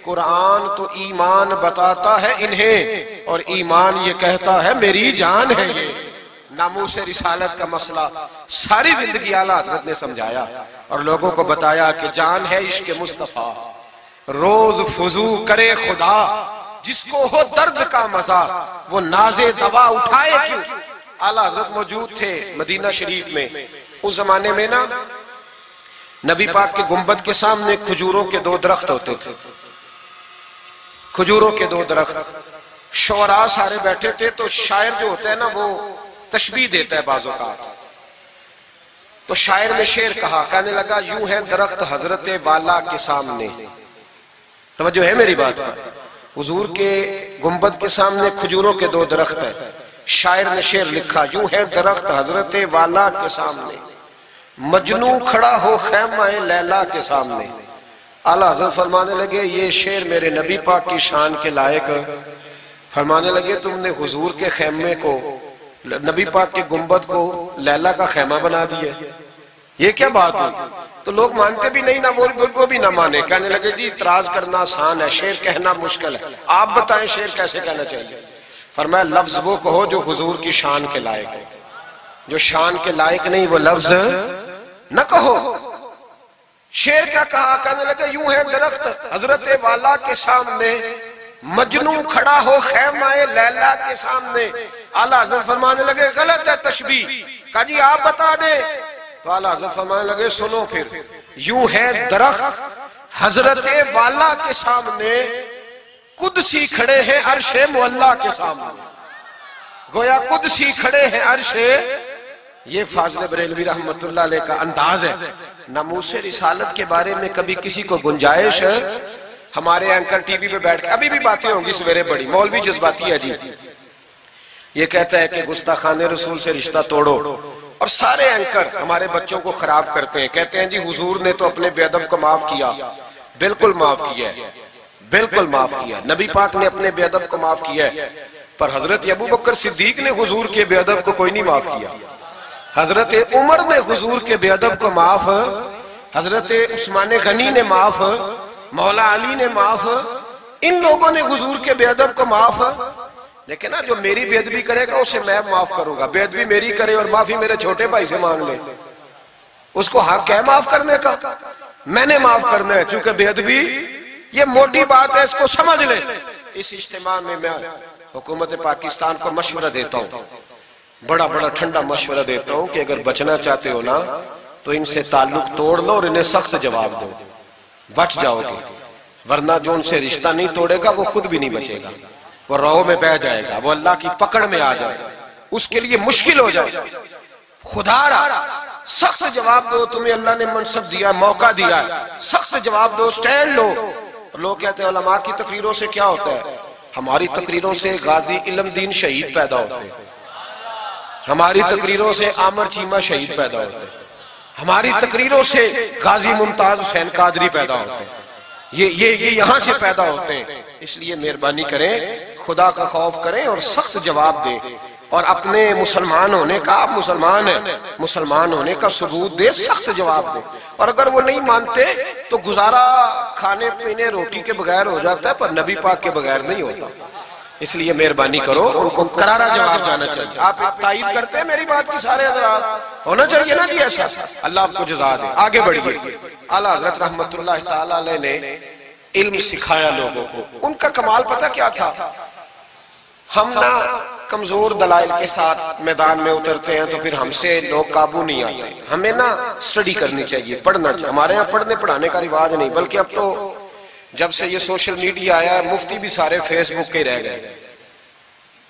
B: قرآن تو ایمان بتاتا ہے انہیں اور ایمان یہ کہتا ہے میری جان ہے یہ. ناموس رسالت کا مسئلہ ساری زندگی اعلیٰ حضرت نے سمجھایا اور لوگوں کو بتایا کہ جان ہے عشق مصطفیٰ، روز فضو کرے خدا، جس کو ہو درد کا مزہ وہ ناز دوا اٹھائے کیوں. اعلیٰ حضرت موجود تھے مدینہ شریف میں. اس زمانے میں نا نبی پاک کے گنبد کے سامنے کھجوروں کے 2 درخت ہوتے تھے، کھجوروں کے 2 درخت. شعراء سارے بیٹھے تھے تو شاعر جو ہوتا ہے نا وہ تشبیہ دیتا ہے بعض اوقات. تو شاعر نے شعر کہا، کہنے لگا یوں ہے درخت حضرت والا کے سامنے. توجہ ہے میری بات پر؟ حضور کے گنبد کے سامنے کھجوروں کے 2 درخت ہیں. شاعر نے شعر لکھا، یوں ہے درخت حضرت والا کے سامنے، مجنو کھڑا ہو خیمہ لیلا کے سامنے. اعلیٰ حضرت فرمانے لگے یہ شعر میرے نبی پاک کی شان کے لائق. فرمانے لگے تم نے حضور کے خیمے کو، نبی پاک کے گنبد کو لیلا کا خیمہ بنا دیا، یہ کیا بات ہے؟ تو لوگ مانتے بھی نہیں، نہ وہ بھی نہ مانے. کہنے لگے جی اعتراض کرنا آسان ہے، شعر کہنا مشکل ہے، آپ بتائیں شعر کیسے کہنا چاہیے. فرمایا لفظ وہ کہو جو حضور کی شان کے لائق ہے، جو شان کے لائق نہیں وہ لفظ نہ کہو. شعر کیا کہا؟ کہنے لگے یوں ہے درخت حضرت والا کے سامنے، مجنو کھڑا ہو خیمہ لیلا کے سامنے. اعلیٰ حضرت فرمانے لگے غلط ہے تشبیہ. کہا جی آپ بتا دیں. تو اعلیٰ حضرت فرمانے لگے سنو پھر، یوں ہے درخت حضرت والا کے سامنے، قدسی کھڑے ہیں عرش معلا کے سامنے. گویا قدسی کھڑے ہیں عرش. یہ فاضل بریلوی رحمت اللہ علیہ کا انداز ہے. ناموس رسالت کے بارے میں کبھی کسی کو گنجائش، ہمارے اینکر ٹی وی پہ بیٹھ کے ابھی بھی باتیں ہوں گی سویرے بڑی، مولوی جذباتی ہے جی، یہ کہتا ہے کہ گستاخان رسول سے رشتہ توڑو، اور سارے اینکر ہمارے بچوں کو خراب کرتے ہیں. کہتے ہیں جی حضور نے تو اپنے بے ادب کو معاف کیا. بالکل معاف کیا ہے، بالکل معاف کیا. نبی پاک نے اپنے بے ادب کو معاف کیا ہے، پر حضرت ابو بکر صدیق نے حضور کے بے ادب کو کوئی نہیں معاف کیا. حضرت عمر نے حضور کے بے ادب کو معاف، حضرت عثمان غنی نے معاف، مولا علی نے معاف، ان لوگوں نے حضور کے بے ادب کو معاف. لیکن نا جو میری بے ادبی کرے گا اسے میں معاف کروں گا. بے ادبی میری کرے اور معافی میرے چھوٹے بھائی سے مانگ لے، اس کو حق ہے معاف کرنے کا؟ میں نے معاف کرنا ہے، کیونکہ بے ادبی یہ موٹی بات ہے، اس کو سمجھ لے. اس اجتماع میں میں حکومت پاکستان کو مشورہ دیتا ہوں، بڑا بڑا ٹھنڈا مشورہ دیتا ہوں کہ اگر بچنا چاہتے ہو نا تو ان سے تعلق توڑ لو اور انہیں سخت جواب دو، بچ جاؤ گے. ورنہ جو ان سے رشتہ نہیں توڑے گا وہ خود بھی نہیں بچے گا، وہ راہ میں بہ جائے گا، وہ اللہ کی پکڑ میں آ جائے گا، اس کے لیے مشکل ہو جائے گا. خدا را سخت جواب دو، تمہیں اللہ نے منصب دیا، موقع دیا ہے، سخت جواب دو، سٹینڈ لو. لوگ کہتے ہیں علماء کی تقریروں سے کیا ہوتا ہے؟ ہماری تقریروں سے غازی علم دین شہید پیدا ہوتے ہیں، ہماری تقریروں سے عامر چیمہ شہید پیدا ہوتے ہیں، ہماری تقریروں سے غازی ممتاز حسین قادری پیدا ہوتے ہیں، یہ یہاں سے پیدا ہوتے ہیں. اس لیے مہربانی کریں، خدا کا خوف کریں اور سخت جواب دیں، اور اپنے مسلمان ہونے کا، آپ مسلمان ہیں، مسلمان ہونے کا ثبوت دیں، سخت جواب دیں. اور اگر وہ نہیں مانتے تو گزارا کھانے پینے روٹی کے بغیر ہو جاتا ہے، پر نبی پاک کے بغیر نہیں ہوتا. اس لیے مہربانی کرو، ان کو کرارا جواب جانا چاہیے. آپ تائید کرتے ہیں میری بات کی سارے حضرات؟ ہونا چاہیے نا جی ایسا. اللہ آپ کو جزا دے. آگے بڑھیے. اعلیٰ حضرت رحمت اللہ تعالیٰ علیہ نے علم سکھایا لوگوں کو. ان کا کمال پتہ کیا تھا؟ ہم نہ کمزور دلائل کے ساتھ میدان میں اترتے ہیں تو پھر ہم سے لوگ قابو نہیں آتے. ہمیں نا سٹڈی کرنی چاہیے، پڑھنا چاہیے. ہمارے یہاں پڑھنے پڑھانے کا رواج نہیں، بلکہ اب تو جب سے یہ سوشل میڈیا آیا ہے مفتی بھی سارے فیس بک کے رہ گئے.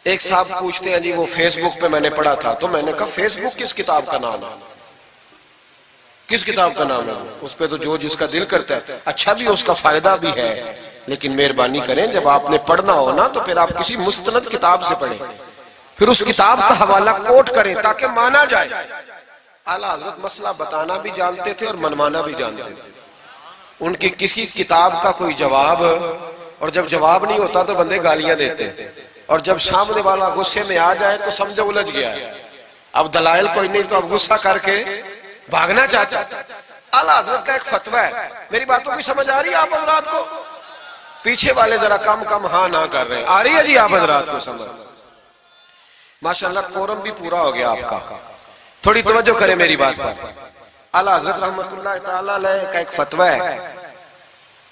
B: ایک صاحب پوچھتے ہیں جی وہ فیس بک پہ میں نے پڑھا تھا، تو میں نے کہا فیس بک کس کتاب کا نام ہے؟ کس کتاب کا نام ہے؟ اس پہ تو جو جس کا دل کرتا ہے. اچھا بھی، اس کا فائدہ بھی ہے، لیکن مہربانی کریں جب آپ نے پڑھنا ہو نا تو پھر آپ کسی مستند کتاب سے پڑھیں، پھر اس کتاب کا حوالہ کوٹ کریں تاکہ مانا جائے. اعلیٰ حضرت مسئلہ بتانا بھی جانتے تھے اور منوانا بھی جانتے تھے. ان کی کسی کتاب کا کوئی جواب، اور جب جواب نہیں ہوتا تو بندے گالیاں دیتے ہیں. اور جب سامنے والا غصے میں آ جائے تو سمجھے الجھ گیا ہے، اب دلائل کوئی نہیں تو اب غصہ کر کے بھاگنا چاہتا ہے۔ اعلیٰ حضرت کا ایک فتویٰ ہے، میری باتوں کی سمجھ آ رہی ہے آپ حضرات کو؟ پیچھے والے ذرا کم ہاں نہ کر رہے ہیں، آ رہی ہے جی آپ حضرات کو سمجھ؟ ماشاءاللہ قورم بھی پورا ہو گیا آپ کا، تھوڑی توجہ کریں میری بات پر۔ اعلیٰ حضرت رحمت اللہ تعالیٰ علیہ کا ایک فتویٰ ہے،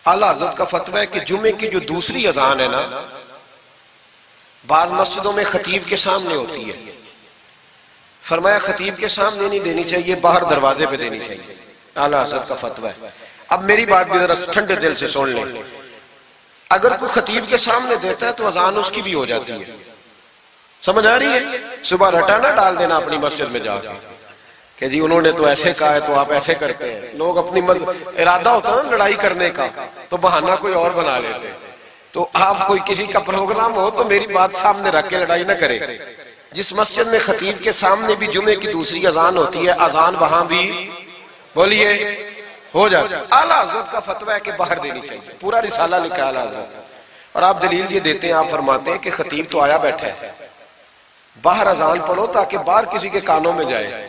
B: اعلیٰ حضرت کا فتویٰ ہے کہ جمعے کی جو دوسری اذان ہے نا، بعض مسجدوں میں خطیب کے سامنے ہوتی ہے، فرمایا خطیب کے سامنے نہیں دینی چاہیے، باہر دروازے پہ دینی چاہیے، اعلیٰ حضرت کا فتویٰ ہے۔ اب میری بات بھی ذرا ٹھنڈے دل سے سن لیں، اگر کوئی خطیب کے سامنے دیتا ہے تو اذان اس کی بھی ہو جاتی ہے، سمجھ آ رہی ہے؟ صبح رٹا نہ ڈال دینا اپنی مسجد میں جا کے کہ جی انہوں نے تو ایسے کہا ہے تو آپ ایسے کرتے ہیں۔ لوگ اپنی ارادہ ہوتا ہے نا لڑائی کرنے کا تو بہانہ کوئی اور بنا لیتے ہیں، تو آپ کوئی کسی کا پروگرام ہو تو میری بات سامنے رکھ کے لڑائی نہ کرے۔ جس مسجد میں خطیب کے سامنے بھی جمعے کی دوسری اذان ہوتی ہے، اذان وہاں بھی بولیے ہو جاتا ہے۔ اعلیٰ حضرت کا فتویٰ ہے کہ باہر دینی چاہیے، پورا رسالہ لکھا ہے اعلیٰ حضرت، اور آپ دلیل یہ دیتے ہیں، آپ فرماتے ہیں کہ خطیب تو آیا بیٹھا ہے، باہر اذان پڑھو تاکہ باہر کسی کے کانوں میں جائے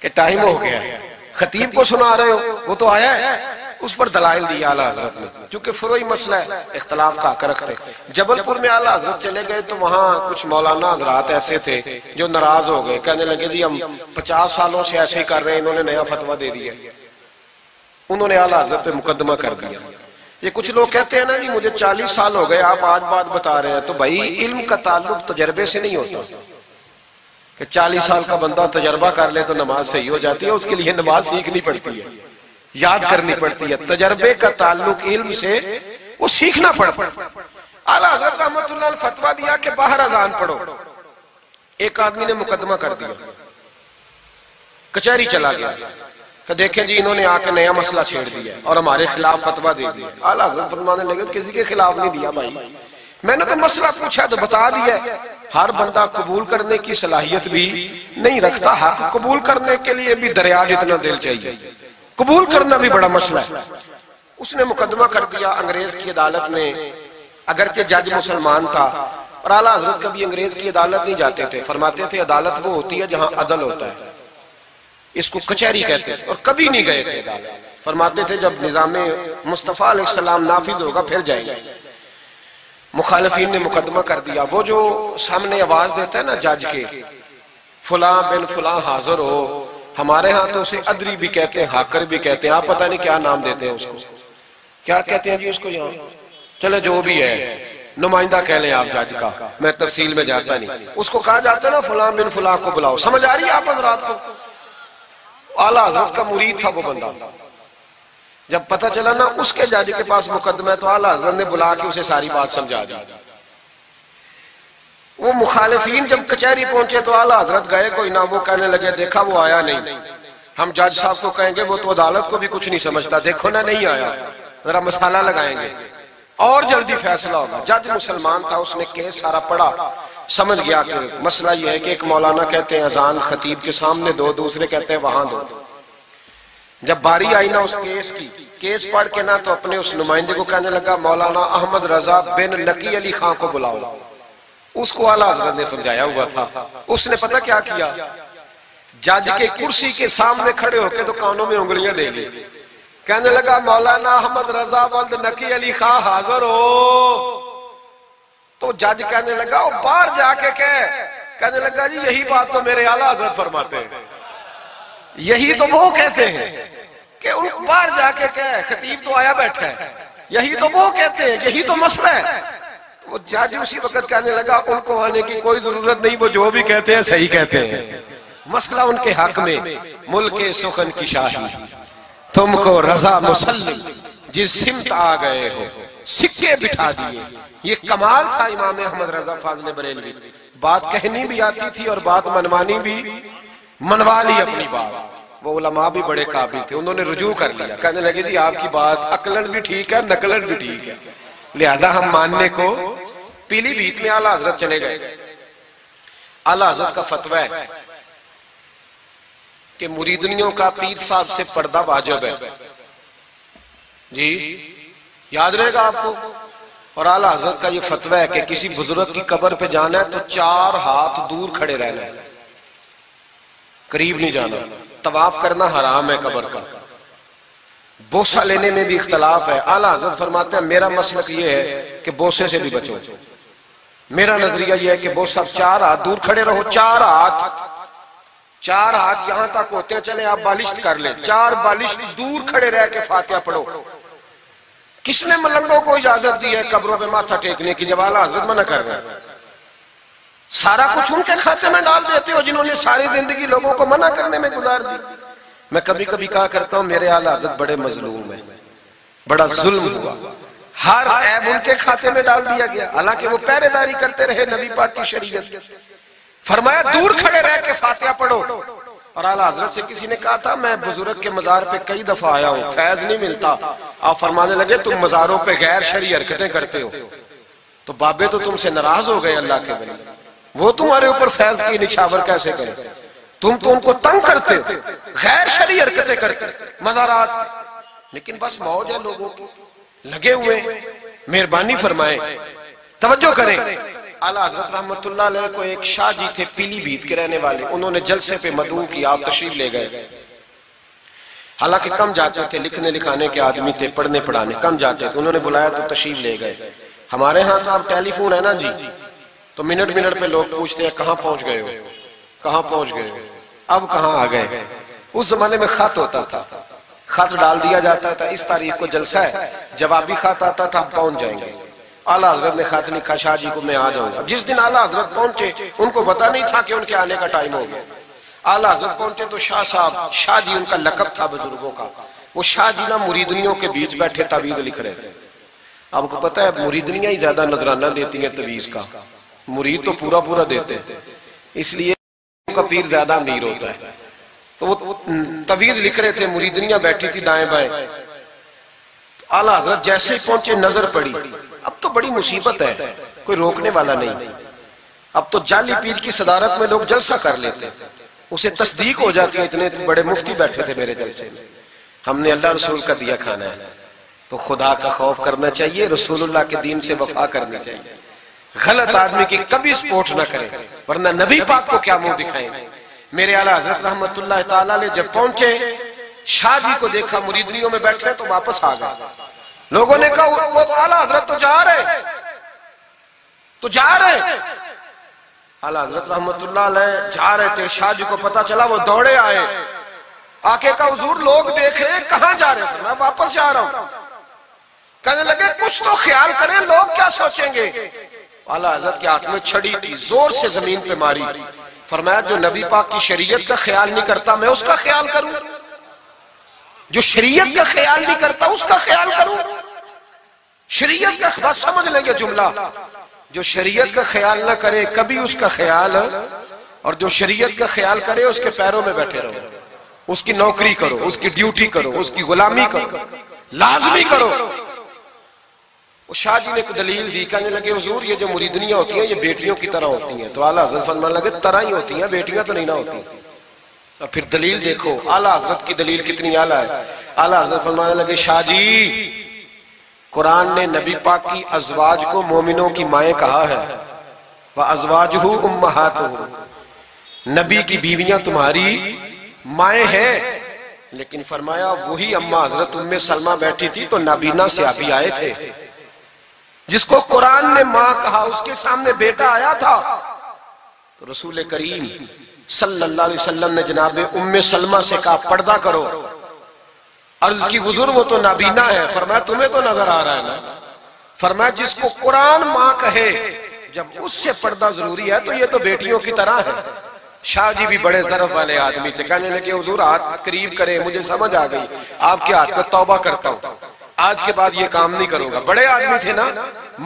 B: کہ ٹائم ہو گیا ہے، خطیب کو سنا رہے ہو، وہ تو آیا ہے۔ اس پر دلائل دیا اعلیٰ حضرت نے، چونکہ فروعی مسئلہ ہے، اختلاف کا حق رکھتے۔ جبل پور میں اعلیٰ حضرت چلے گئے تو وہاں کچھ مولانا حضرات ایسے تھے جو ناراض ہو گئے، کہنے لگے جی ہم 50 سالوں سے ایسے ہی کر رہے ہیں، انہوں نے نیا فتویٰ دے دیا، انہوں نے اعلیٰ حضرت پہ مقدمہ کر دیا۔ یہ کچھ لوگ کہتے ہیں نا جی مجھے 40 سال ہو گئے آپ آج بات بتا رہے ہیں، تو بھائی علم کا تعلق تجربے سے نہیں ہوتا کہ 40 سال کا بندہ تجربہ کر لے تو نماز صحیح ہو جاتی ہے، اس کے لیے نماز سیکھنی پڑتی ہے، یاد کرنی پڑتی ہے۔ تجربے کا تعلق علم سے وہ سیکھنا پڑتا ہے۔ اعلیٰ حضرت رحمت اللہ نے فتویٰ دیا کہ باہر اذان پڑھو، ایک آدمی نے مقدمہ کر دیا، کچہری چلا گیا کہ دیکھیں جی انہوں نے آ کے نیا مسئلہ چھیڑ دیا اور ہمارے خلاف فتویٰ دے دیا۔ اعلیٰ حضرت فرمانے لگے کسی کے خلاف نہیں دیا بھائی، میں نے تو مسئلہ پوچھا تو بتا دیا۔ ہر بندہ قبول کرنے کی صلاحیت بھی نہیں رکھتا، حق قبول کرنے کے لیے بھی دریا جتنا دل چاہیے، قبول کرنا بھی بڑا مسئلہ ہے۔ اس نے مقدمہ کر دیا انگریز کی عدالت میں، اگرچہ جج مسلمان تھا، اور اعلیٰ حضرت کبھی انگریز کی عدالت نہیں جاتے تھے، فرماتے تھے عدالت وہ ہوتی ہے جہاں عدل ہوتا ہے، اس کو کچہری کہتے تھے، اور کبھی نہیں گئے تھے عدالت۔ فرماتے تھے جب نظام مصطفیٰ علیہ السلام نافذ ہوگا پھر جائیں گے۔ مخالفین نے مقدمہ کر دیا، وہ جو سامنے آواز دیتا ہے نا جج کے، فلاں بن فلاں حاضر ہو، ہمارے ہاں تو اسے ادری بھی کہتے ہیں، حاکر بھی کہتے ہیں، آپ پتہ نہیں کیا نام دیتے ہیں اس کو، کیا کہتے ہیں جی اس کو یہاں، چلے جو بھی ہے نمائندہ کہہ لیں آپ جج کا، میں تفصیل میں جاتا نہیں، اس کو کہا جاتا ہے نا فلاں بن فلاں کو بلاؤ۔ سمجھ آ رہی ہے آپ حضرات کو؟ اعلیٰ حضرت کا مرید تھا وہ بندہ، جب پتہ چلا نا اس کے جج کے پاس مقدمہ ہے تو اعلیٰ حضرت نے بلا کے اسے ساری بات سمجھا دی۔ وہ مخالفین جب کچہری پہنچے تو اعلیٰ حضرت گئے کوئی نہ، وہ کہنے لگے دیکھا وہ آیا نہیں، ہم جج صاحب کو کہیں گے وہ تو عدالت کو بھی کچھ نہیں سمجھتا، دیکھو نا نہیں آیا، ذرا مسئلہ لگائیں گے اور جلدی فیصلہ ہوگا۔ جج مسلمان تھا، اس نے کیس سارا پڑھا، سمجھ گیا کہ مسئلہ یہ ہے کہ ایک مولانا کہتے ہیں اذان خطیب کے سامنے دو، دوسرے کہتے ہیں وہاں دو۔ جب باری آئی نا اس کیس کی، کیس پڑھ کے نا تو اپنے اس نمائندے کو کہنے لگا مولانا احمد رضا بن نقی علی خان کو بلاؤ۔ اس کو اعلیٰ حضرت نے سمجھایا ہوا تھا، اس نے پتہ کیا کیا، جج کے کرسی کے سامنے کھڑے ہو کے تو کانوں میں انگلیاں دے لی، کہنے لگا مولانا احمد رضا بن نقی علی خان حاضر ہو، تو جج کہنے لگا وہ باہر جا کے کہنے لگا جی یہی بات تو میرے اعلیٰ حضرت فرماتے ہیں، یہی تو وہ کہتے ہیں کہ ان باہر جا کے خطیب تو آیا بیٹھا ہے، یہی تو وہ کہتے ہیں، یہی تو مسئلہ ہے۔ وہ جج اسی وقت کہنے لگا ان کو آنے کی کوئی ضرورت نہیں، وہ جو بھی کہتے ہیں صحیح کہتے ہیں، مسئلہ ان کے حق میں، ملک سخن کی شاہی تم کو رضا مسلم جس سمت آ گئے ہو سکے بٹھا دیے۔ یہ کمال تھا امام احمد رضا فاضل بریلوی، بات کہنی بھی آتی تھی اور بات منوانی بھی، منوا لی اپنی بات۔ وہ علماء بھی بڑے قابل تھے، انہوں نے رجوع کر لیا، کہنے لگے جی آپ کی بات عقلن بھی ٹھیک ہے نقلن بھی ٹھیک ہے، لہذا ہم ماننے کو پیلی بھیت میں اعلیٰ حضرت چلے گئے۔ اعلیٰ حضرت کا فتویٰ ہے کہ مریدنیوں کا پیر صاحب سے پردہ واجب ہے، جی یاد رہے گا آپ کو، اور اعلیٰ حضرت کا یہ فتویٰ ہے کہ کسی بزرگ کی قبر پہ جانا ہے تو 4 ہاتھ دور کھڑے رہنا ہے، قریب نہیں جانا، طواف کرنا حرام ہے قبر کا، بوسہ لینے میں بھی اختلاف ہے۔ اعلیٰ حضرت فرماتے ہیں میرا مسلک یہ ہے کہ بوسے سے بھی بچو، میرا نظریہ یہ ہے کہ بوسہ 4 ہاتھ دور کھڑے رہو، 4 ہاتھ یہاں تک ہوتے ہیں، چلیں آپ بالشت کر لیں، 4 بالشت دور کھڑے رہ کے فاتحہ پڑھو۔ کس نے ملنگوں کو اجازت دی ہے قبروں پہ ماتھا ٹیکنے کی جب اعلیٰ حضرت منع کر رہے ہیں؟ سارا کچھ ان کے کھاتے میں ڈال دیتے ہو جنہوں نے ساری زندگی لوگوں کو منع کرنے میں گزار دی۔ میں کبھی کبھی کہا کرتا ہوں میرے اعلیٰ حضرت بڑے مظلوم ہیں، بڑا ظلم ہوا، ہر عیب ان کے کھاتے میں ڈال دیا گیا، حالانکہ وہ پہرے داری کرتے رہے نبی پاک کی شریعت۔ فرمایا دور کھڑے رہ کے فاتحہ پڑھو۔ اور اعلیٰ حضرت سے کسی نے کہا تھا میں بزرگ کے مزار پہ کئی دفعہ آیا ہوں، فیض نہیں ملتا۔ آپ فرمانے لگے تم مزاروں پہ غیر شرعی حرکتیں کرتے ہو، تو بابے تو تم سے ناراض ہو گئے اللہ کے ولی، وہ تمہارے اوپر فیض کی نچھاور کیسے کرے؟ تم تو ان کو تنگ کرتے ہو، غیر شرعی حرکتیں کرتے مزارات، لیکن بس موج ہے لوگوں کی، لگے ہوئے۔ مہربانی فرمائیں، توجہ کریں۔ اعلیٰ حضرت رحمت اللہ علیہ کو ایک شاہ جی تھے پیلی بھیت کے رہنے والے، انہوں نے جلسے پہ مدعو کی، آپ تشریف لے گئے۔ حالانکہ کم جاتے تھے، لکھنے لکھانے کے آدمی تھے، پڑھنے پڑھانے کم جاتے تھے، انہوں نے بلایا تو تشریف لے گئے۔ ہمارے ہاں تو اب ٹیلی فون ہے نا جی، تو منٹ پہ لوگ پوچھتے ہیں کہاں پہنچ گئے ہو، کہاں پہنچ گئے ہو، اب کہاں آ گئے۔ اس زمانے میں خط ہوتا تھا، خط ڈال دیا جاتا تھا اس تاریخ کو جلسہ ہے، جوابی خط آتا تھا پہنچ جائیں گے۔ اعلیٰ حضرت نے خط لکھا شاہ جی کو میں آ جاؤں گا۔ جس دن اعلیٰ حضرت پہنچے ان کو پتا نہیں تھا کہ ان کے آنے کا ٹائم ہو گیا۔ اعلیٰ حضرت پہنچے تو شاہ صاحب، شاہ جی ان کا لقب تھا بزرگوں کا، وہ شاہ جی نا مریدنیوں کے بیچ بیٹھے تعویذ لکھ رہے تھے۔ آپ کو پتا ہے مریدنیاں ہی زیادہ نذرانہ دیتی ہیں تعویذ کا، مرید تو پورا دیتے ہیں، اس لیے ان کا پیر زیادہ امیر ہوتا ہے۔ تو وہ تعویذ لکھ رہے تھے، مریدنیاں بیٹھی تھی دائیں بائیں۔ اعلیٰ حضرت جیسے ہی پہنچے نظر پڑی، اب تو بڑی مصیبت ہے، کوئی روکنے والا نہیں، اب تو جعلی پیر کی صدارت میں لوگ جلسہ کر لیتے، اسے تصدیق ہو جاتی ہے، اتنے بڑے مفتی بیٹھے تھے میرے جلسے میں، ہم نے اللہ رسول کا دیا کھانا ہے، تو خدا کا خوف کرنا چاہیے، رسول اللہ کے دین سے وفا کرنی چاہیے، غلط آدمی کی کبھی سپورٹ نہ کریں، ورنہ نبی پاک کو کیا منہ دکھائیں۔ میرے اعلیٰ حضرت رحمت اللہ تعالیٰ علیہ جب پہنچے، شاہ جی کو دیکھا مریدنیوں میں بیٹھے تو واپس آ گئے۔ لوگوں نے کہا وہ تو اعلیٰ حضرت تو جا رہے۔ اعلیٰ حضرت رحمت اللہ علیہ جا رہے تھے، شاہ جی کو پتا چلا، وہ دوڑے آئے، آکے کہا حضور لوگ دیکھ رہے ہیں، کہاں جا رہے تھے؟ میں واپس جا رہا ہوں۔ کہنے لگے کچھ تو خیال کریں، لوگ کیا سوچیں گے؟ اعلیٰ حضرت کے ہاتھ میں چھڑی تھی، زور سے زمین پہ ماری، فرمایا جو نبی پاک کی شریعت کا خیال نہیں کرتا میں اس کا خیال کروں، جو شریعت کا خیال نہیں کرتا اس کا خیال کروں۔ شریعت کا بات سمجھ لیں گے جملہ، جو شریعت کا خیال نہ کرے کبھی اس کا خیال، اور جو شریعت کا خیال کرے اس کے پیروں میں بیٹھے رہو، اس کی نوکری کرو، اس کی ڈیوٹی کرو، اس کی غلامی کرو، لازمی کرو۔ وہ شاہ جی نے ایک دلیل دی، کہنے لگے حضور یہ جو مریدنیاں ہوتی ہیں یہ بیٹیوں کی طرح ہوتی ہیں، تو اعلیٰ حضرت فرمانے لگے طرح ہی ہوتی ہیں، بیٹیاں تو نہیں نہ ہوتی۔ اور پھر دلیل دیکھو، اعلیٰ حضرت کی دلیل کتنی اعلیٰ ہے۔ اعلیٰ حضرت فرمانے لگے شاہ جی قرآن نے نبی پاک کی ازواج کو مومنوں کی مائیں کہا ہے، وَأَزْوَاجُهُ أُمَّهَاتُهُ، نبی کی بیویاں تمہاری مائیں ہیں، لیکن فرمایا وہی اماں حضرت ام سلمہ بیٹھی تھی تو نابینا صحابی آئے تھے، جس کو قرآن نے ماں کہا اس کے سامنے بیٹا آیا تھا، تو رسول کریم صلی اللہ علیہ وسلم نے جناب ام سلمہ سے کہا پردہ کرو، عرض کی حضور وہ تو نابینا ہے، فرمایا تمہیں تو نظر آ رہا ہے نا، فرمایا جس کو قرآن ماں کہے جب اس سے پردہ ضروری ہے تو یہ تو بیٹیوں کی طرح ہے۔ شاہ جی بھی بڑے ضرف والے آدمی تھے، کہنے لگے حضور ہاتھ قریب کریں، مجھے سمجھ آ گئی، آپ کے ہاتھ میں توبہ کرتا ہوں، آج کے بعد یہ کام نہیں کروں گا۔ بڑے آدمی تھے نا،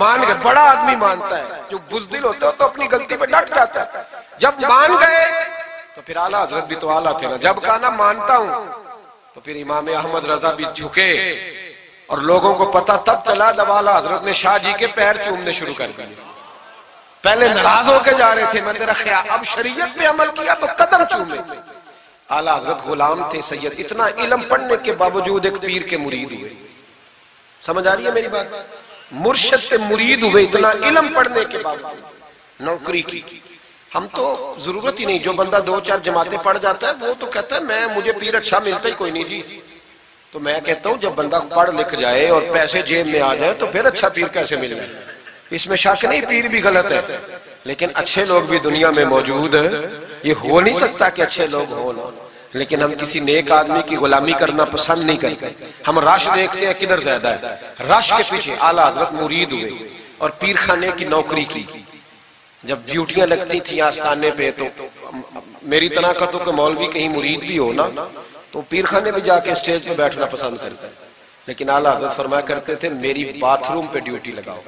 B: مان گئے، بڑا آدمی مانتا ہے، جو بزدل ہوتے ہو تو اپنی غلطی پہ ڈٹ جاتا ہے، جب مان گئے تو پھر اعلیٰ حضرت بھی تو اعلیٰ تھے نا، جب کہا نا مانتا ہوں تو پھر امام احمد رضا بھی جھکے، اور لوگوں کو پتا تب چلا جب اعلیٰ حضرت نے شاہ جی کے پیر چومنے شروع کر دیے، پہلے ناراض ہو کے جا رہے تھے، میں تیرا خیال، اب شریعت پہ عمل کیا تو قدم چومے۔ اعلیٰ حضرت غلام تھے سید، اتنا علم پڑھنے کے باوجود ایک پیر کے مرید ہوئے، سمجھ آ رہی ہے میری بات؟ مرشد پہ مرید ہوئے اتنا علم پڑھنے کے باوجود نوکری کی. ہم تو ضرورت ہی نہیں, جو بندہ 2-4 جماعتیں پڑھ جاتا ہے وہ تو کہتا ہے مجھے پیر اچھا ملتا ہی کوئی نہیں جی. تو میں کہتا ہوں جب بندہ پڑھ لکھ جائے اور پیسے جیب میں آ جائے تو پھر اچھا پیر کیسے مل جائے؟ اس میں شک نہیں, پیر بھی غلط ہے, لیکن اچھے لوگ بھی دنیا میں موجود ہیں. یہ ہو نہیں سکتا کہ اچھے لوگ ہوں نہ, لیکن ہم کسی نیک آدمی کی غلامی کرنا پسند نہیں کرتے. ہم رش دیکھتے ہیں کدھر زیادہ ہے, رش کے پیچھے اعلیٰ حضرت مرید ہوئے اور پیر خانے کی نوکری کی. جب ڈیوٹیاں لگتی تھیں آستانے پہ تو میری طرح کا تو کہ مولوی کہیں مرید بھی ہو نا تو پیر خانے پہ جا کے اسٹیج پہ بیٹھنا پسند کرتا ہے. لیکن اعلیٰ حضرت فرمایا کرتے تھے میری باتھ روم پہ ڈیوٹی لگاؤ,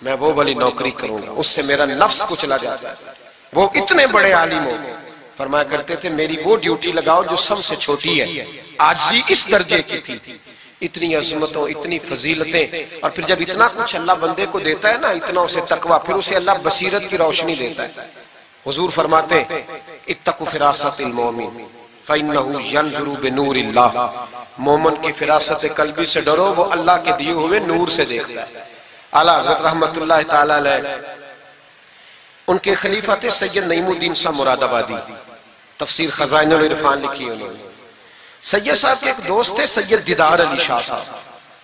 B: میں وہ والی نوکری کروں گا, اس سے میرا نفس کچلا جاتا ہے. وہ اتنے بڑے عالم ہو, فرمایا کرتے تھے میری وہ ڈیوٹی لگاؤ جو سب سے چھوٹی ہے. عاجزی اس درجے کی تھی, اتنی عظمتوں, اتنی فضیلتیں, اور پھر جب اتنا کچھ اللہ بندے کو دیتا ہے نا, اتنا اسے تقویٰ, پھر اسے اللہ بصیرت کی روشنی دیتا ہے. حضور فرماتے اتقوا فراست المومن فإنہ ینظر بنور اللہ, مومن کی فراست قلبی سے ڈرو, وہ اللہ کے دیے ہوئے نور سے دیکھتا ہے. اعلیٰ حضرت رحمت اللہ تعالیٰ علیہ, ان کے خلیفہ تھے سید نعیم الدین صاحب مراد آبادی, تفسیر خزائن العرفان لکھی انہوں نے. سید صاحب کے ایک دوست تھے سید دیدار علی شاہ صاحب,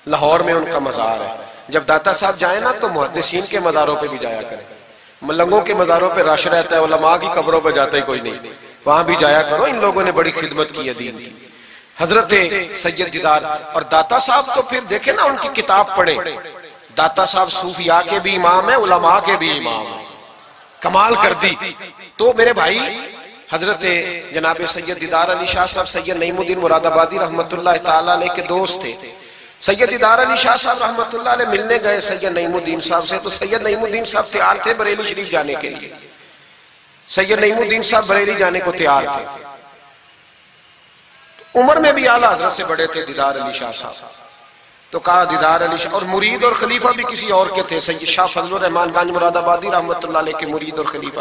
B: لاہور میں ان کا مزار ہے. جب داتا صاحب جائیں نا تو محدثین کے مزاروں پہ بھی جایا کریں, ملنگوں کے مزاروں پہ رش رہتا ہے, علماء کی قبروں پہ جاتا ہی کوئی نہیں, وہاں بھی جایا کرو, ان لوگوں نے بڑی خدمت کی ہے دین کی. حضرت سید دیدار اور داتا صاحب تو پھر دیکھیں نا ان کی کتاب پڑھیں, داتا صاحب صوفیاء کے بھی امام ہیں, علماء کے بھی امام ہیں, کمال کر دی. تو میرے بھائی حضرت جناب سید دیدار علی شاہ صاحب سید نعیم الدین مراد آبادی رحمت اللہ تعالیٰ علیہ کے دوست تھے. سید دیدار علی شاہ صاحب رحمت اللہ علیہ ملنے گئے سید نعیم الدین صاحب سے, تو سید نعیم الدین صاحب تیار تھے بریلی شریف جانے کے لیے. سید نعیم الدین صاحب بریلی جانے کو تیار تھے. عمر میں بھی اعلیٰ حضرت سے بڑے تھے دیدار علی شاہ صاحب. تو کہا دیدار علی شاہ, اور مرید اور خلیفہ بھی کسی اور کے تھے, سید شاہ فضل الرحمان گنج مراد آبادی رحمت اللہ علیہ کے مرید اور خلیفہ.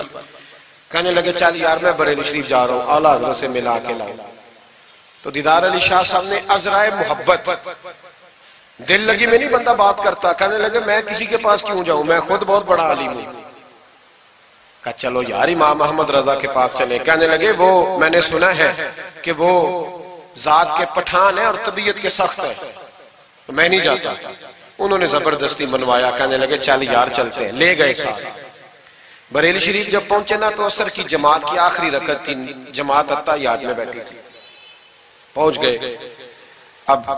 B: کہنے لگے چل یار میں بریلی شریف جا رہا ہوں, اعلیٰ حضرت سے ملا کے لاؤں. تو دیدار علی شاہ صاحب نے عذرائے محبت, دل لگی میں نہیں بندہ بات کرتا, کہنے لگے میں کسی کے پاس کیوں جاؤں, میں خود بہت بڑا عالم ہوں. کہا چلو یار امام احمد رضا کے پاس چلے. کہنے لگے وہ میں نے سنا ہے کہ وہ ذات کے پٹھان ہے اور طبیعت کے سخت ہے, میں نہیں جاتا. انہوں نے زبردستی منوایا, کہنے لگے چل یار چلتے ہیں. لے گئے ساتھ. بریلی شریف جب پہنچے نا تو عصر کی جماعت کی آخری رکعت تھی, جماعت اتحیات میں بیٹھی تھی. پہنچ گئے. اب